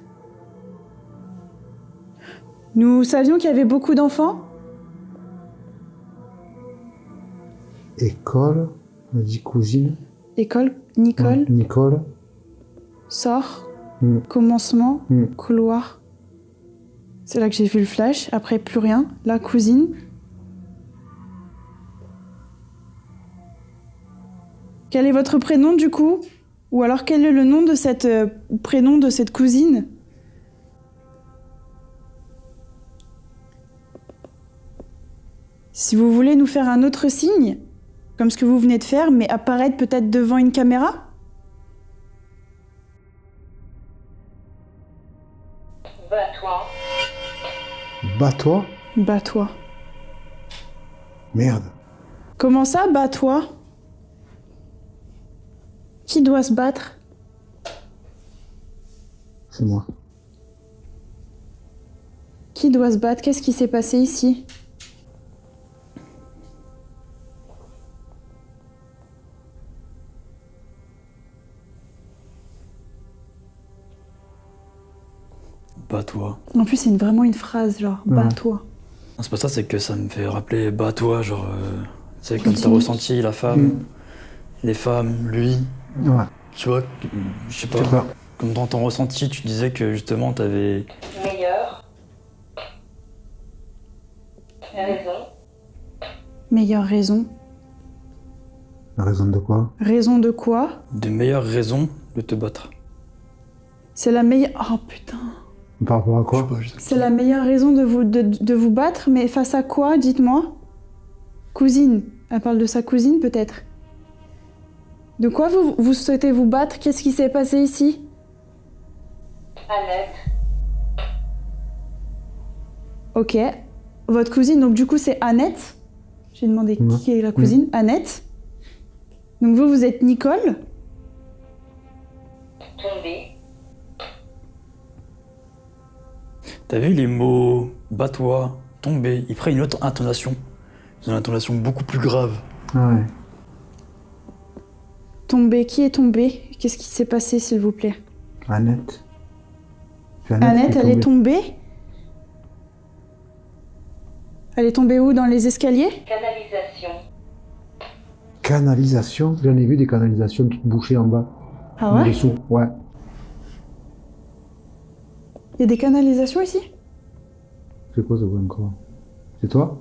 Speaker 4: Nous savions qu'il y avait beaucoup d'enfants?
Speaker 5: École, on a dit cousine.
Speaker 4: École, Nicole,
Speaker 5: Nicole.
Speaker 4: sort,
Speaker 5: Mm.
Speaker 4: commencement,
Speaker 5: Mm.
Speaker 4: couloir. C'est là que j'ai vu le flash, après plus rien. La cousine. Quel est votre prénom du coup? Ou alors quel est le nom de cette prénom de cette cousine? Si vous voulez nous faire un autre signe, comme ce que vous venez de faire, mais apparaître peut-être devant une caméra?
Speaker 6: Bats-toi.
Speaker 5: Bats-toi.
Speaker 4: Bats-toi.
Speaker 5: Merde.
Speaker 4: Comment ça, bats-toi? Qui doit se battre?
Speaker 5: C'est moi.
Speaker 4: Qui doit se battre? Qu'est-ce qui s'est passé ici?
Speaker 3: Bats-toi.
Speaker 4: En plus, c'est vraiment une phrase, genre,
Speaker 5: Ouais.
Speaker 4: bats-toi.
Speaker 3: Non, c'est pas ça, c'est que ça me fait rappeler bats-toi, genre. Tu sais, comme t'as
Speaker 4: Continue.
Speaker 3: ressenti la femme,
Speaker 5: Mm.
Speaker 3: les femmes, lui.
Speaker 5: Ouais.
Speaker 3: Tu vois, je sais
Speaker 5: Je sais
Speaker 3: pas.
Speaker 5: pas.
Speaker 3: Comme dans ton ressenti, tu disais que justement t'avais.
Speaker 6: Meilleur. Raison.
Speaker 4: Meilleure raison.
Speaker 5: La raison de quoi?
Speaker 4: Raison de quoi?
Speaker 3: de meilleures raisons de te battre.
Speaker 4: C'est la meilleure... Oh putain.
Speaker 5: Par rapport à
Speaker 3: Je sais
Speaker 5: quoi?
Speaker 3: pas, je sais pas.
Speaker 4: C'est la meilleure raison de vous battre, mais face à quoi, dites-moi? Cousine. Elle parle de sa cousine, peut-être? De quoi vous souhaitez vous battre? Qu'est-ce qui s'est passé ici?
Speaker 6: Annette.
Speaker 4: Ok. Votre cousine, donc du coup, c'est Annette. J'ai demandé
Speaker 5: Ouais.
Speaker 4: qui est la cousine. Annette. Donc vous êtes Nicole.
Speaker 6: Tomber.
Speaker 3: T'as vu les mots bats-toi, tomber, ils prennent une autre intonation. Ils ont une intonation beaucoup plus grave.
Speaker 5: Ah ouais.
Speaker 4: Tombé. Qui est tombé? Qu'est-ce qui s'est passé, s'il vous plaît?
Speaker 5: Annette. C'est
Speaker 4: Annette,
Speaker 5: qui
Speaker 4: elle est tombée? Elle est tombée où? Dans les escaliers?
Speaker 6: Canalisation.
Speaker 5: Canalisation. J'en ai vu des canalisations toutes bouchées en bas.
Speaker 4: Ah
Speaker 5: En
Speaker 4: ouais?
Speaker 5: dessous. Ouais.
Speaker 4: Il y a des canalisations ici?
Speaker 5: C'est quoi ça va encore? C'est toi?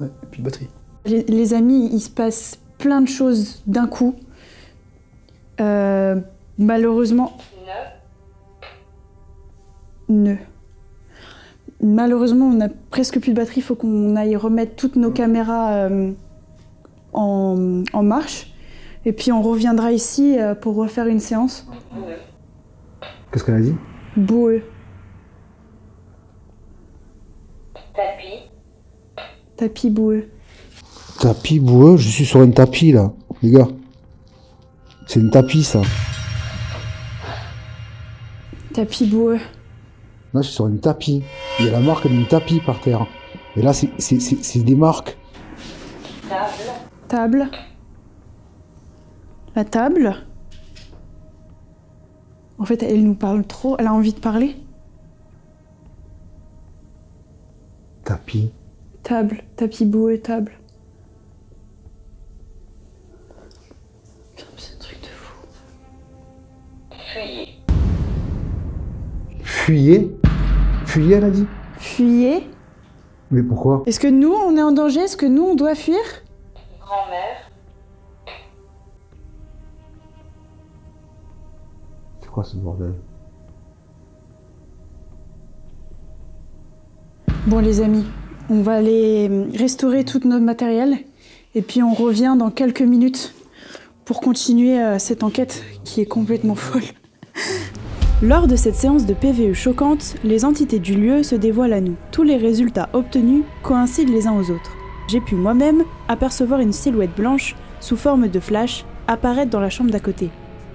Speaker 3: Ouais, et puis de batterie.
Speaker 4: Les amis, il se passe plein de choses d'un coup. Malheureusement...
Speaker 6: Ne.
Speaker 4: Malheureusement, on a presque plus de batterie. Il faut qu'on aille remettre toutes nos caméras en marche. Et puis on reviendra ici pour refaire une séance.
Speaker 6: Boueux.
Speaker 5: Qu'est-ce qu'elle a dit?
Speaker 4: Boueux.
Speaker 6: Tapis.
Speaker 4: Tapis boueux.
Speaker 5: Tapis boueux, je suis sur un tapis là, les gars. C'est un tapis ça.
Speaker 4: Tapis boueux.
Speaker 5: Là, je suis sur un tapis. Il y a la marque d'un tapis par terre. Et là, c'est des marques.
Speaker 6: Table.
Speaker 4: Table. La table. En fait, elle nous parle trop. Elle a envie de parler.
Speaker 5: Tapis.
Speaker 4: Table. Tapis boueux, table. Putain, c'est un truc de fou.
Speaker 6: Fuyez.
Speaker 5: Fuyez. Fuyez, elle a dit.
Speaker 4: Fuyez.
Speaker 5: Mais pourquoi?
Speaker 4: Est-ce que nous, on est en danger? Est-ce que nous, on doit fuir?
Speaker 6: Grand-mère.
Speaker 5: C'est quoi ce bordel?
Speaker 4: Bon les amis, on va aller restaurer tout notre matériel et puis on revient dans quelques minutes pour continuer cette enquête qui est complètement folle. Lors de cette séance de PVE choquante, les entités du lieu se dévoilent à nous. Tous les résultats obtenus coïncident les uns aux autres. J'ai pu moi-même apercevoir une silhouette blanche sous forme de flash apparaître dans la chambre d'à côté.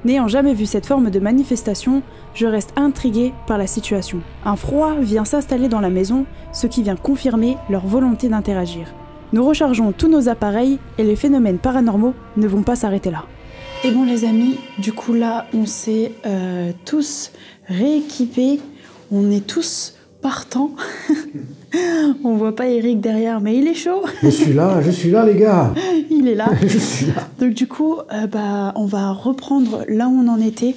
Speaker 4: N'ayant jamais vu cette forme de manifestation, je reste intriguée par la situation. Un froid vient s'installer dans la maison, ce qui vient confirmer leur volonté d'interagir. Nous rechargeons tous nos appareils et les phénomènes paranormaux ne vont pas s'arrêter là.
Speaker 1: Et bon les amis, du coup là on s'est tous rééquipés, on est tous partants. On voit pas Eric derrière mais il est chaud.
Speaker 5: Je suis là les gars.
Speaker 1: Il est là.
Speaker 5: Je suis là.
Speaker 1: Donc du coup on va reprendre là où on en était.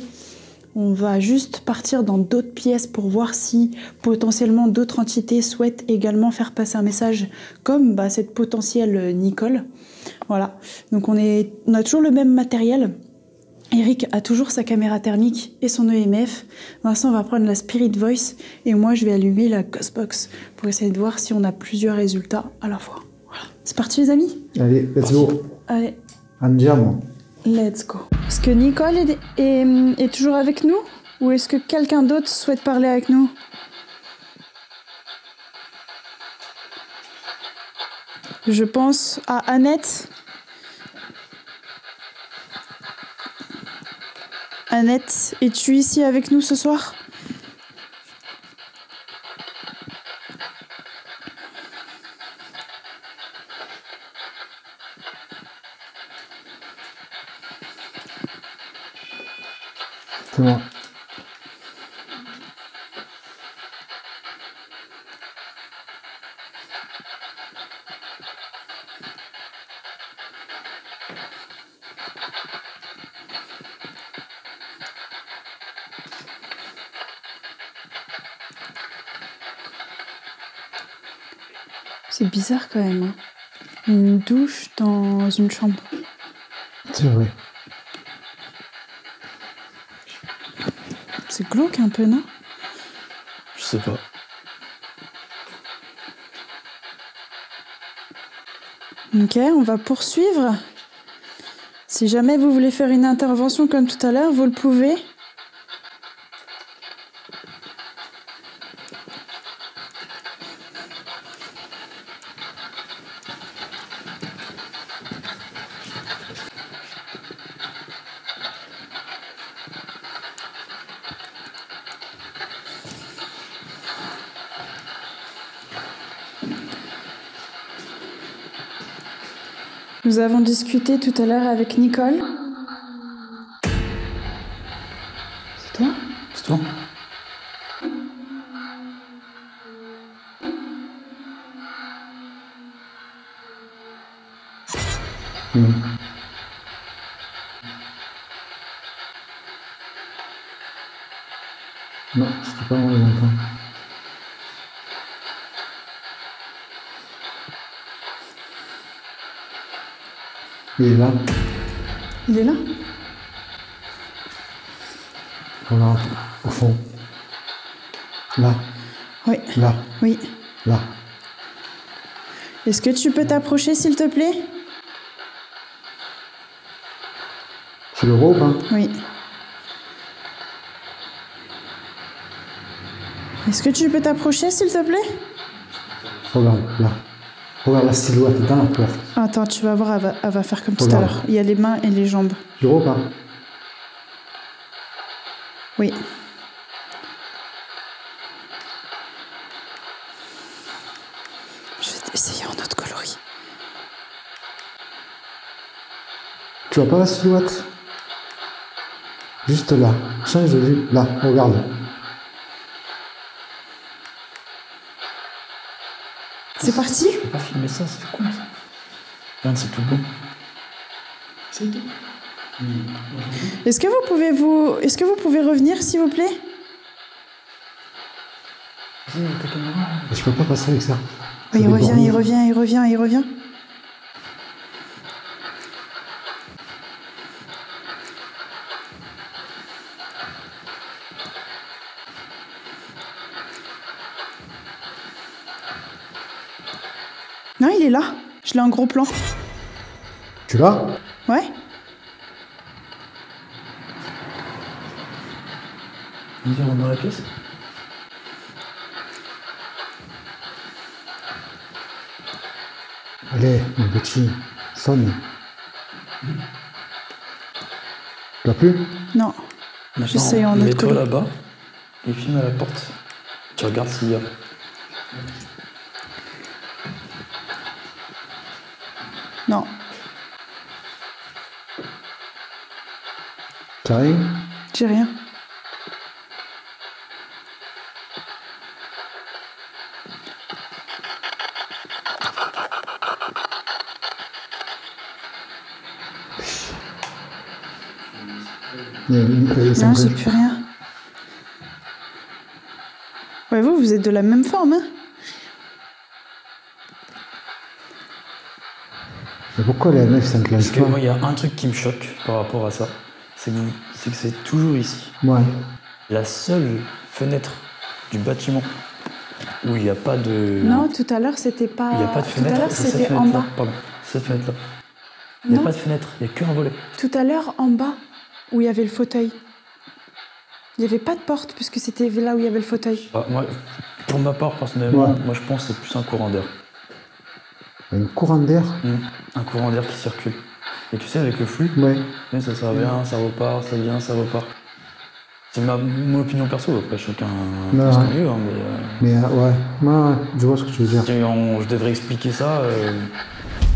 Speaker 1: On va juste partir dans d'autres pièces pour voir si potentiellement d'autres entités souhaitent également faire passer un message comme cette potentielle Nicole. Voilà, donc on a toujours le même matériel. Eric a toujours sa caméra thermique et son EMF. Vincent va prendre la Spirit Voice et moi je vais allumer la Ghostbox pour essayer de voir si on a plusieurs résultats à la fois. Voilà. C'est parti les amis?
Speaker 5: Allez, let's go.
Speaker 1: Allez.
Speaker 5: Andiamo.
Speaker 1: Let's go. Est-ce que Nicole est toujours avec nous? Ou est-ce que quelqu'un d'autre souhaite parler avec nous? Je pense à Annette. Annette, es-tu ici avec nous ce soir?
Speaker 5: C'est moi.
Speaker 1: C'est bizarre quand même. Hein. Une douche dans une chambre.
Speaker 5: C'est vrai.
Speaker 1: C'est glauque un peu, non?
Speaker 3: Je sais pas.
Speaker 1: Ok, on va poursuivre. Si jamais vous voulez faire une intervention comme tout à l'heure, vous le pouvez. Nous avons discuté tout à l'heure avec Nicole. C'est toi?
Speaker 5: C'est toi? Non, c'était pas moi les enfants. Il est là.
Speaker 1: Il est là?
Speaker 5: Regarde, au fond. Là,
Speaker 1: Oui.
Speaker 5: là,
Speaker 1: Oui.
Speaker 5: là.
Speaker 1: Est-ce que tu peux t'approcher, s'il te plaît?
Speaker 5: Tu le vois ou pas?
Speaker 1: Oui. Est-ce que tu peux t'approcher, s'il te plaît?
Speaker 5: Regarde, là. Regarde la silhouette dans la porte.
Speaker 1: Attends, tu vas voir, elle va faire comme tout à
Speaker 5: Regarde.
Speaker 1: l'heure. Il y a les mains et les jambes.
Speaker 5: Tu le vois ou pas?
Speaker 1: Oui. Je vais essayer en autre coloris.
Speaker 5: Tu vois pas la silhouette? Juste là. Change de vue. Là, regarde.
Speaker 1: C'est parti?
Speaker 3: Je peux pas filmer ça, c'est con ça. Regarde, c'est tout beau. C'est tout.
Speaker 1: Est-ce que vous pouvez revenir, s'il vous plaît?
Speaker 3: Vas-y, ta caméra.
Speaker 5: Je peux pas passer avec ça.
Speaker 1: Il revient. Non, il est là. Je l'ai en gros plan.
Speaker 5: Tu l'as?
Speaker 1: Ouais?
Speaker 3: Viens, on est dans la pièce.
Speaker 5: Allez, mon petit, sonne. Tu l'as plus?
Speaker 1: Non. J'essaye en autre
Speaker 3: Mets-toi
Speaker 1: couleur.
Speaker 3: là-bas et filme à la porte. Tu regardes s'il y a.
Speaker 1: Non.
Speaker 5: T'as rien?
Speaker 1: J'ai rien. Non, j'ai plus rien. Ouais, vous êtes de la même forme, hein?
Speaker 5: Mais pourquoi la meuf s'incline
Speaker 3: Parce que
Speaker 5: pas?
Speaker 3: moi, il y a un truc qui me choque par rapport à ça, c'est que c'est toujours ici.
Speaker 5: Ouais.
Speaker 3: La seule fenêtre du bâtiment où il n'y a pas de...
Speaker 1: Non, tout à l'heure, c'était pas...
Speaker 3: Il n'y a pas de fenêtre.
Speaker 1: Tout à l'heure,
Speaker 3: c'est cette
Speaker 1: c'était en
Speaker 3: fenêtre-là.
Speaker 1: bas.
Speaker 3: Pardon, cette fenêtre-là. Il n'y a
Speaker 1: Non,
Speaker 3: pas de fenêtre, il n'y a qu'un volet.
Speaker 1: tout à l'heure, en bas, où il y avait le fauteuil. Il n'y avait pas de porte, puisque c'était là où il y avait le fauteuil.
Speaker 3: Ah, moi, pour ma part, personnellement,
Speaker 5: Ouais.
Speaker 3: moi je pense que c'est plus un courant d'air.
Speaker 5: Un courant d'air?
Speaker 3: Un courant d'air qui circule. Et tu sais, avec le flux,
Speaker 5: Ouais.
Speaker 3: ça vient, ça repart, ça vient, ça repart. C'est mon opinion perso, après chacun
Speaker 5: Non,
Speaker 3: pense
Speaker 5: ouais.
Speaker 3: comme mieux. Hein,
Speaker 5: Mais ouais, je vois ce que tu veux dire.
Speaker 3: je devrais expliquer ça.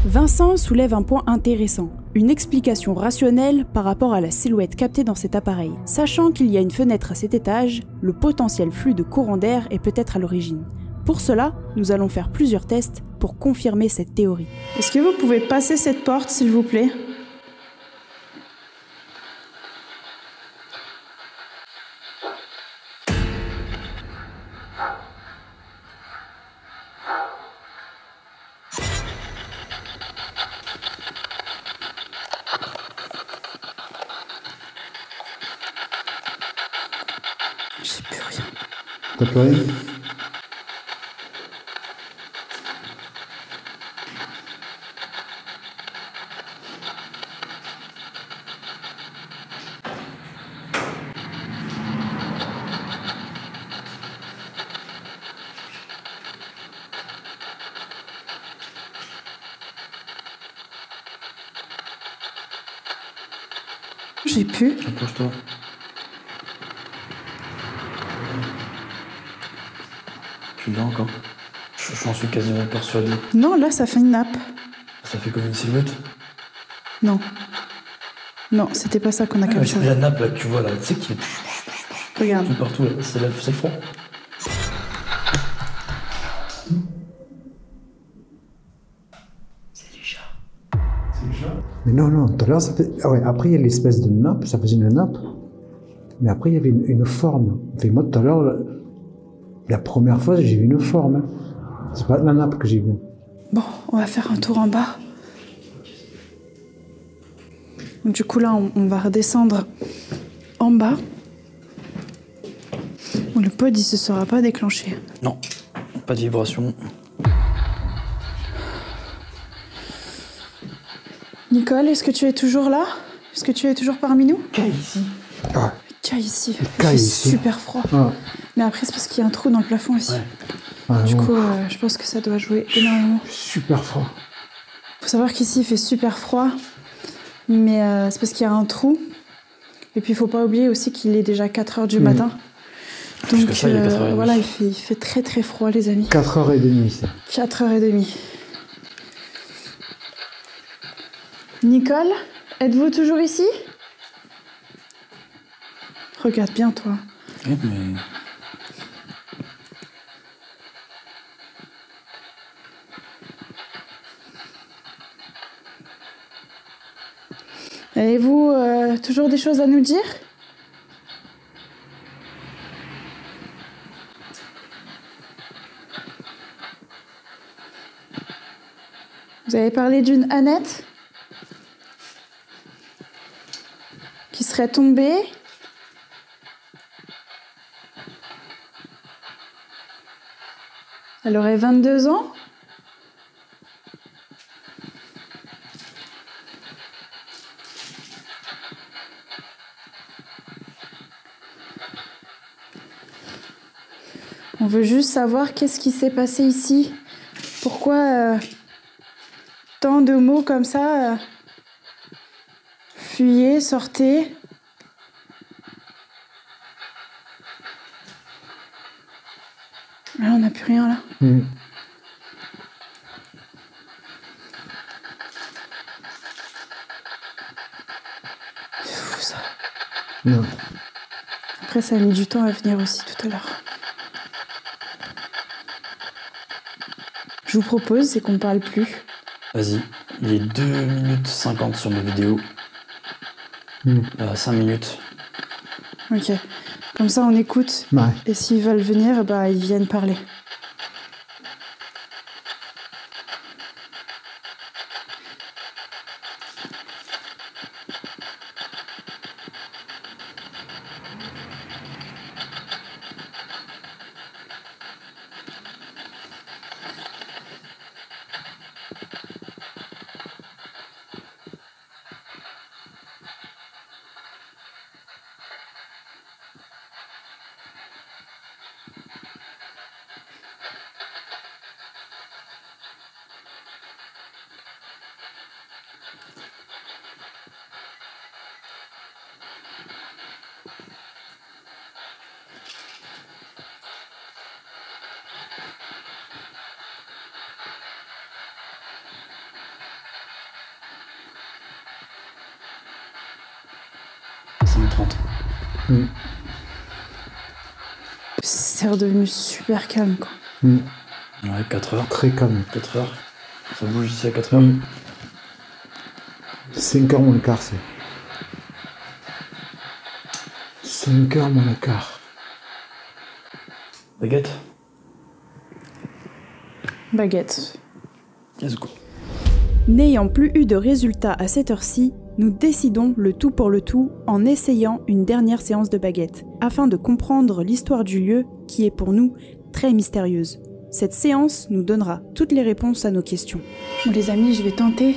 Speaker 4: Vincent soulève un point intéressant, une explication rationnelle par rapport à la silhouette captée dans cet appareil. Sachant qu'il y a une fenêtre à cet étage, le potentiel flux de courant d'air est peut-être à l'origine. Pour cela, nous allons faire plusieurs tests pour confirmer cette théorie.
Speaker 1: Est-ce que vous pouvez passer cette porte, s'il vous plaît? J'ai plus rien.
Speaker 5: T'as plus rien?
Speaker 1: J'ai plus.
Speaker 3: Approche-toi. Tu l'as encore. J'en suis quasiment persuadé.
Speaker 1: Non, là, ça fait une nappe.
Speaker 3: Ça fait comme une silhouette.
Speaker 1: Non. Non, c'était pas ça qu'on a capturé.
Speaker 3: La nappe là que tu vois là, tu sais qui est
Speaker 1: Regarde.
Speaker 3: tout partout là, c'est le front.
Speaker 5: Mais non, tout à l'heure, ça fait... Ah ouais, après, il y a l'espèce de nappe, ça faisait une nappe. Mais après, il y avait une forme. Enfin, moi, tout à l'heure, la première fois, j'ai vu une forme. Hein. C'est pas la nappe que j'ai vue.
Speaker 1: Bon, on va faire un tour en bas. Du coup, là, on va redescendre en bas. Bon, le pod, il se sera pas déclenché.
Speaker 3: Non, pas de vibration.
Speaker 1: Nicole, est-ce que tu es toujours là? Est-ce que tu es toujours parmi nous?
Speaker 3: Ici.
Speaker 5: Ah,
Speaker 1: Tiens, ici. Il
Speaker 5: Cas
Speaker 1: fait
Speaker 5: ici.
Speaker 1: super froid.
Speaker 5: ah,
Speaker 1: Mais après, c'est parce qu'il y a un trou dans le plafond aussi.
Speaker 3: Ouais.
Speaker 5: ah,
Speaker 1: Du
Speaker 5: bon,
Speaker 1: coup, je pense que ça doit jouer énormément.
Speaker 5: super froid.
Speaker 1: Faut savoir qu'ici, il fait super froid. Mais c'est parce qu'il y a un trou. Et puis, il faut pas oublier aussi qu'il est déjà 4 h du matin.
Speaker 3: Plus
Speaker 1: Donc,
Speaker 3: que ça, il est 4h30.
Speaker 1: voilà, il fait très très froid, les amis.
Speaker 5: 4h30, ça.
Speaker 1: 4h30. Nicole, êtes-vous toujours ici? Regarde bien, toi.
Speaker 3: Oui, mais...
Speaker 1: Avez-vous toujours des choses à nous dire? Vous avez parlé d'une Annette qui serait tombée. Elle aurait 22 ans. On veut juste savoir qu'est-ce qui s'est passé ici. Pourquoi tant de mots comme ça fuyez, sortez. Là, on n'a plus rien là. C'est fou ça.
Speaker 5: Non.
Speaker 4: Après, ça a mis du temps à venir aussi tout à l'heure. Je vous propose, c'est qu'on parle plus.
Speaker 3: Vas-y, il est 2 minutes 50 sur ma vidéo. 5 minutes.
Speaker 4: Ok. Comme ça, on écoute.
Speaker 5: Ouais.
Speaker 4: Et s'ils veulent venir, bah, ils viennent parler. C'est redevenu super calme, quoi.
Speaker 3: Ouais, 4 heures.
Speaker 5: Très calme.
Speaker 3: 4 heures. Ça bouge ici à 4 heures.
Speaker 5: 5h moins le quart, c'est. 5h moins le quart.
Speaker 3: Baguette.
Speaker 4: Baguette.
Speaker 3: Let's go.
Speaker 1: N'ayant plus eu de résultats à cette heure-ci, nous décidons le tout pour le tout en essayant une dernière séance de baguette, afin de comprendre l'histoire du lieu qui est pour nous très mystérieuse. Cette séance nous donnera toutes les réponses à nos questions.
Speaker 4: Bon, les amis, je vais tenter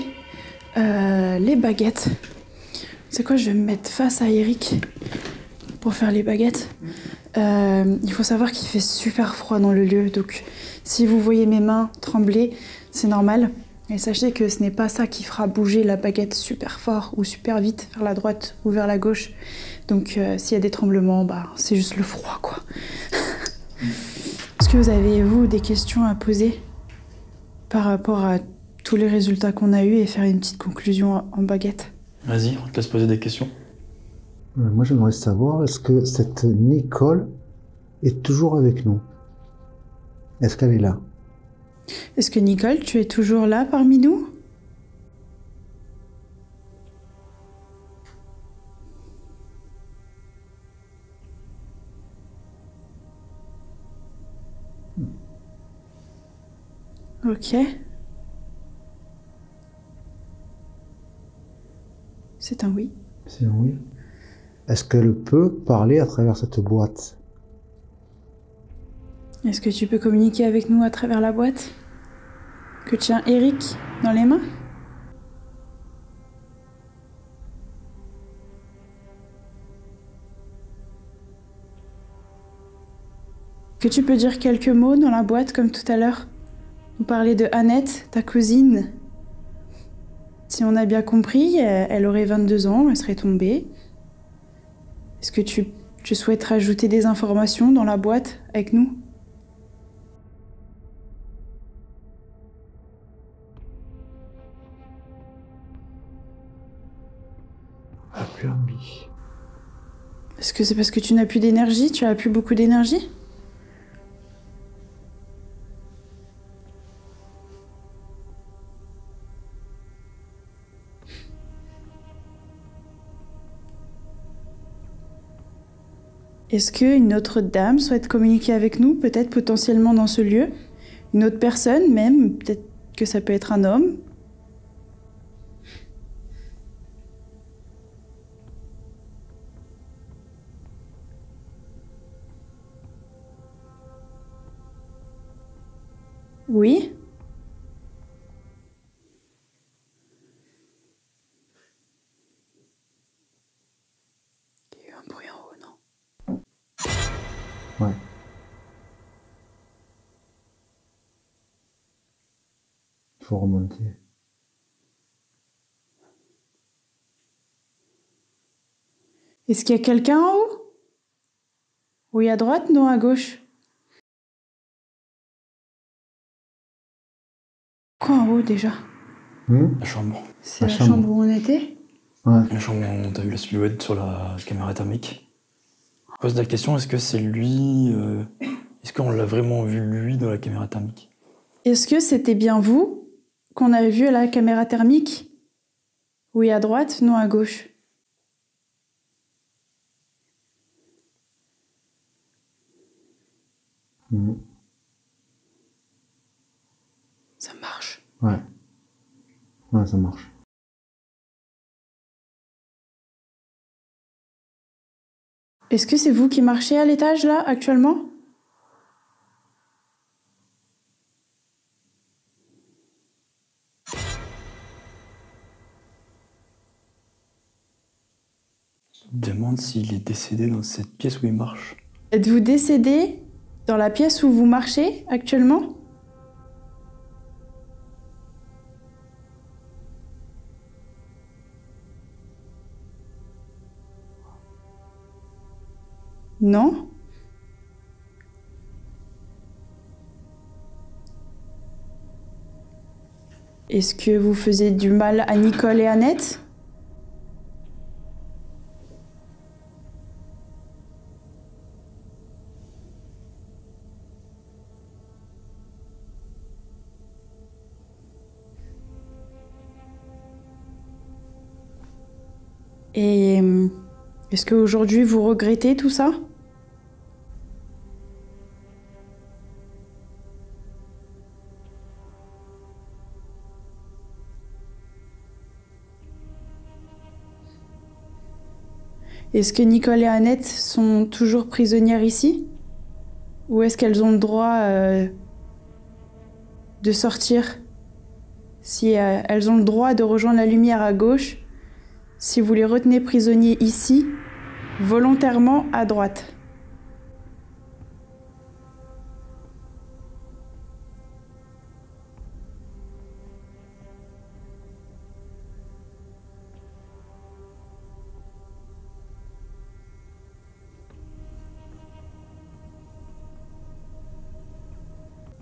Speaker 4: les baguettes. C'est quoi, je vais me mettre face à Eric pour faire les baguettes. Il faut savoir qu'il fait super froid dans le lieu, donc si vous voyez mes mains trembler, c'est normal. Et sachez que ce n'est pas ça qui fera bouger la baguette super fort ou super vite vers la droite ou vers la gauche. Donc s'il y a des tremblements, bah, c'est juste le froid, quoi. Est-ce que vous avez, vous, des questions à poser par rapport à tous les résultats qu'on a eus et faire une petite conclusion en baguette?
Speaker 3: Vas-y, on te laisse poser des questions.
Speaker 5: Moi, j'aimerais savoir, est-ce que cette Nicole est toujours avec nous? Est-ce qu'elle est là?
Speaker 4: Est-ce que Nicole, tu es toujours là parmi nous? Ok. C'est un oui.
Speaker 5: C'est un oui. Est-ce qu'elle peut parler à travers cette boîte?
Speaker 4: Est-ce que tu peux communiquer avec nous à travers la boîte que tient Eric dans les mains? Que tu peux dire quelques mots dans la boîte comme tout à l'heure? Nous parler de Annette, ta cousine. Si on a bien compris, elle aurait 22 ans, elle serait tombée. Est-ce que tu souhaites rajouter des informations dans la boîte avec nous?
Speaker 5: Ah, plus envie.
Speaker 4: Est-ce que c'est parce que tu n'as plus d'énergie? Tu as plus beaucoup d'énergie? Est-ce qu'une autre dame souhaite communiquer avec nous, peut-être potentiellement dans ce lieu? Une autre personne même, peut-être que ça peut être un homme? Oui? Il y a eu un bruit en haut, non?
Speaker 5: Ouais. Il faut remonter.
Speaker 4: Est-ce qu'il y a quelqu'un en haut? Oui, à droite, non à gauche? Quoi en haut déjà?
Speaker 3: La chambre.
Speaker 4: C'est
Speaker 5: La
Speaker 4: la
Speaker 5: chambre.
Speaker 4: chambre où on était?
Speaker 5: Ouais.
Speaker 3: La chambre où t'as vu la silhouette sur la caméra thermique. Je pose la question, est-ce que c'est lui... Est-ce qu'on l'a vraiment vu lui dans la caméra thermique?
Speaker 1: Est-ce que c'était bien vous qu'on avait vu à la caméra thermique? Oui, à droite, non à gauche.
Speaker 5: Mhm.
Speaker 1: Ça marche.
Speaker 5: Ouais. Ouais, ça marche.
Speaker 1: Est-ce que c'est vous qui marchez à l'étage, là, actuellement?
Speaker 3: Je me demande s'il est décédé dans cette pièce où il marche.
Speaker 1: Êtes-vous décédé dans la pièce où vous marchez, actuellement? Non? Est-ce que vous faisiez du mal à Nicole et Annette? Et est-ce qu'aujourd'hui vous regrettez tout ça? Est-ce que Nicole et Annette sont toujours prisonnières ici? Ou est-ce qu'elles ont le droit de sortir? Si elles ont le droit de rejoindre la lumière à gauche, si vous les retenez prisonniers ici, volontairement à droite.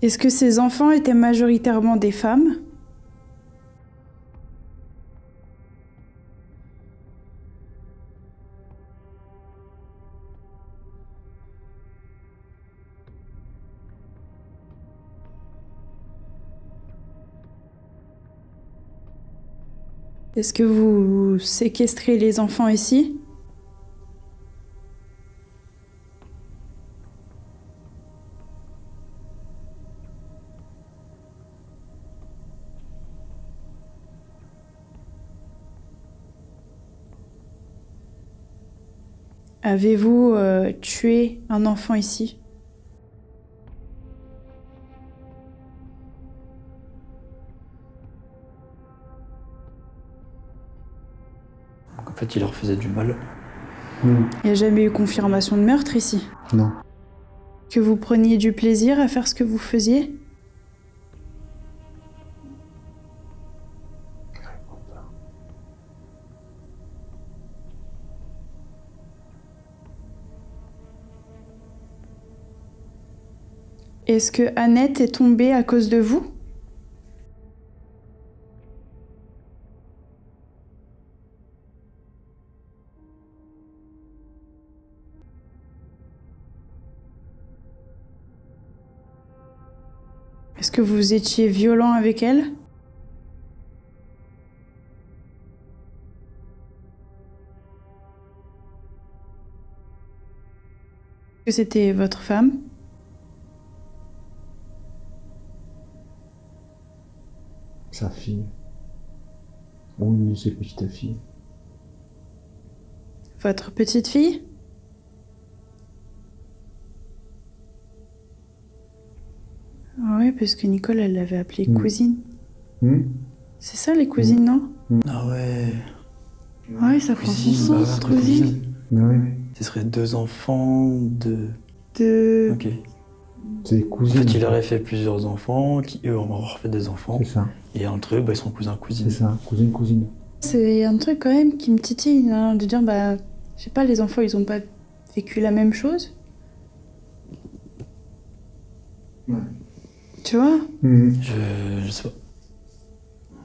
Speaker 1: Est-ce que ces enfants étaient majoritairement des femmes? Est-ce que vous séquestrez les enfants ici? Avez-vous tué un enfant ici?
Speaker 3: Donc en fait, il leur faisait du mal.
Speaker 5: Mhm.
Speaker 1: Il n'y a jamais eu confirmation de meurtre ici?
Speaker 5: Non.
Speaker 1: Que vous preniez du plaisir à faire ce que vous faisiez? Est-ce que Annette est tombée à cause de vous? Est-ce que vous étiez violent avec elle? Est-ce que c'était votre femme?
Speaker 5: Sa fille. Ou une de ses petites filles.
Speaker 1: Votre petite fille? Ah oui, parce que Nicole, elle l'avait appelée cousine.
Speaker 5: Mhm.
Speaker 1: C'est ça, les cousines, non?
Speaker 3: Ah ouais.
Speaker 1: Ah oui, ça prend son
Speaker 3: Cousine, bah,
Speaker 1: sens,
Speaker 3: entre
Speaker 1: cousine.
Speaker 3: cousines.
Speaker 5: Mais oui,
Speaker 3: Ce serait 2 enfants de...
Speaker 1: De...
Speaker 3: Ok.
Speaker 5: c'est des
Speaker 3: En
Speaker 5: cousines.
Speaker 3: fait, il aurait fait plusieurs enfants, qui eux ont refait des enfants.
Speaker 5: C'est ça,
Speaker 3: Et entre eux, bah, ils sont cousins-cousines.
Speaker 5: c'est ça, cousine.
Speaker 1: C'est un truc quand même qui me titille, hein, de dire, bah, je sais pas, les enfants, ils ont pas vécu la même chose.
Speaker 5: Ouais.
Speaker 1: Tu vois?
Speaker 5: Mhm.
Speaker 3: Je sais pas.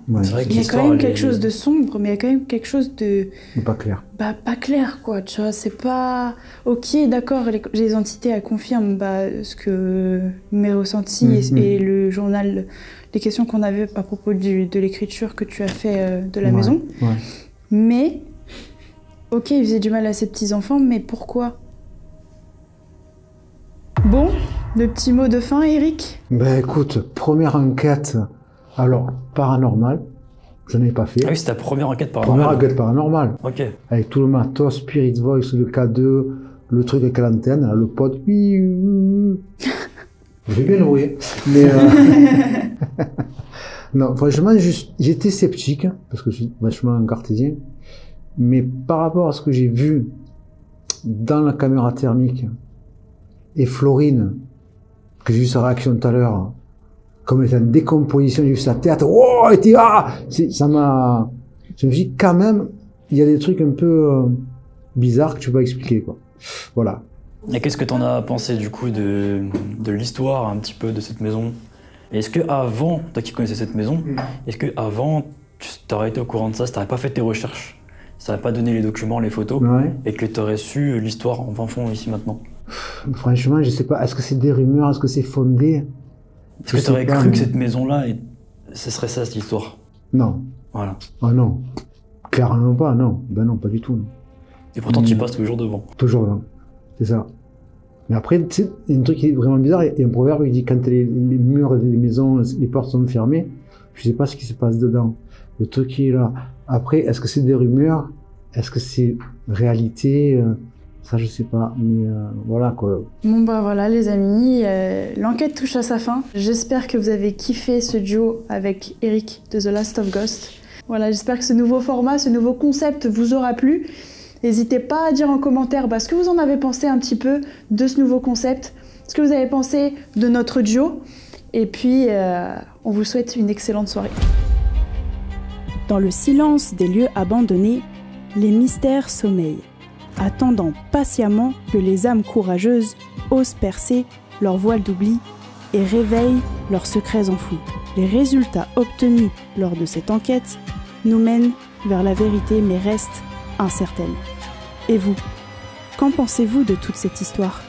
Speaker 5: Ouais.
Speaker 3: C'est vrai que
Speaker 1: Il y a quand
Speaker 3: l'histoire,
Speaker 1: même
Speaker 3: elle
Speaker 1: quelque
Speaker 3: est-
Speaker 1: chose de sombre, mais il y a quand même quelque chose de...
Speaker 5: Mais pas clair.
Speaker 1: Bah, pas clair, quoi, tu vois, c'est pas... Ok, d'accord, les entités, elles confirment ce que mes ressentis et le journal, les questions qu'on avait à propos de l'écriture que tu as fait de la
Speaker 5: Ouais,
Speaker 1: maison.
Speaker 5: Ouais.
Speaker 1: Mais, ok, il faisait du mal à ses petits-enfants, mais pourquoi? Bon, le petit mot de fin, Eric?
Speaker 5: Ben écoute, première enquête, alors paranormal, je n'ai pas fait.
Speaker 3: Ah oui, c'est ta première enquête
Speaker 5: Première
Speaker 3: paranormale.
Speaker 5: enquête paranormale,
Speaker 3: Ok.
Speaker 5: avec tout le matos, Spirit Voice, le K2, le truc avec l'antenne, là, le pod. J'ai bien loué. Mais non, franchement, j'étais sceptique, parce que je suis vachement cartésien. Mais par rapport à ce que j'ai vu dans la caméra thermique, et Florine, que j'ai vu sa réaction tout à l'heure, comme elle était en décomposition, j'ai vu sa tête, wow, elle était, ça m'a, je me suis dit, quand même, il y a des trucs un peu bizarres que tu peux pas expliquer, quoi. Voilà.
Speaker 3: Et qu'est-ce que t'en as pensé du coup de l'histoire un petit peu de cette maison? Est-ce que avant, toi qui connaissais cette maison, est-ce que avant tu t'aurais été au courant de ça, si t'aurais pas fait tes recherches, si t'aurais pas donné les documents, les photos,
Speaker 5: Ouais.
Speaker 3: et que t'aurais su l'histoire en fin fond ici maintenant?
Speaker 5: Franchement, je sais pas, est-ce que c'est des rumeurs, est-ce que c'est fondé?
Speaker 3: Est-ce que
Speaker 5: Je
Speaker 3: t'aurais
Speaker 5: sais pas,
Speaker 3: cru
Speaker 5: mais-
Speaker 3: que cette maison-là, ce serait ça cette histoire?
Speaker 5: Non.
Speaker 3: Voilà.
Speaker 5: Ah non. Clairement pas, non. Ben non, pas du tout, non.
Speaker 3: Et pourtant tu passes tous les jours devant.
Speaker 5: Toujours là. C'est ça. Mais après, tu sais, il y a un truc qui est vraiment bizarre. Il y a un proverbe qui dit quand les murs des maisons, les portes sont fermées, je sais pas ce qui se passe dedans. Le truc qui est là. Après, est-ce que c'est des rumeurs? Est-ce que c'est réalité? Ça, je sais pas. Mais voilà, quoi.
Speaker 1: Bon bah voilà les amis, l'enquête touche à sa fin. J'espère que vous avez kiffé ce duo avec Eric de The Last of Ghost. Voilà, j'espère que ce nouveau format, ce nouveau concept vous aura plu. N'hésitez pas à dire en commentaire ce que vous en avez pensé un petit peu de ce nouveau concept, ce que vous avez pensé de notre duo. Et puis, on vous souhaite une excellente soirée.
Speaker 4: Dans le silence des lieux abandonnés, les mystères sommeillent, attendant patiemment que les âmes courageuses osent percer leur voile d'oubli et réveillent leurs secrets enfouis. Les résultats obtenus lors de cette enquête nous mènent vers la vérité mais restent incertaines. Et vous, qu'en pensez-vous de toute cette histoire ?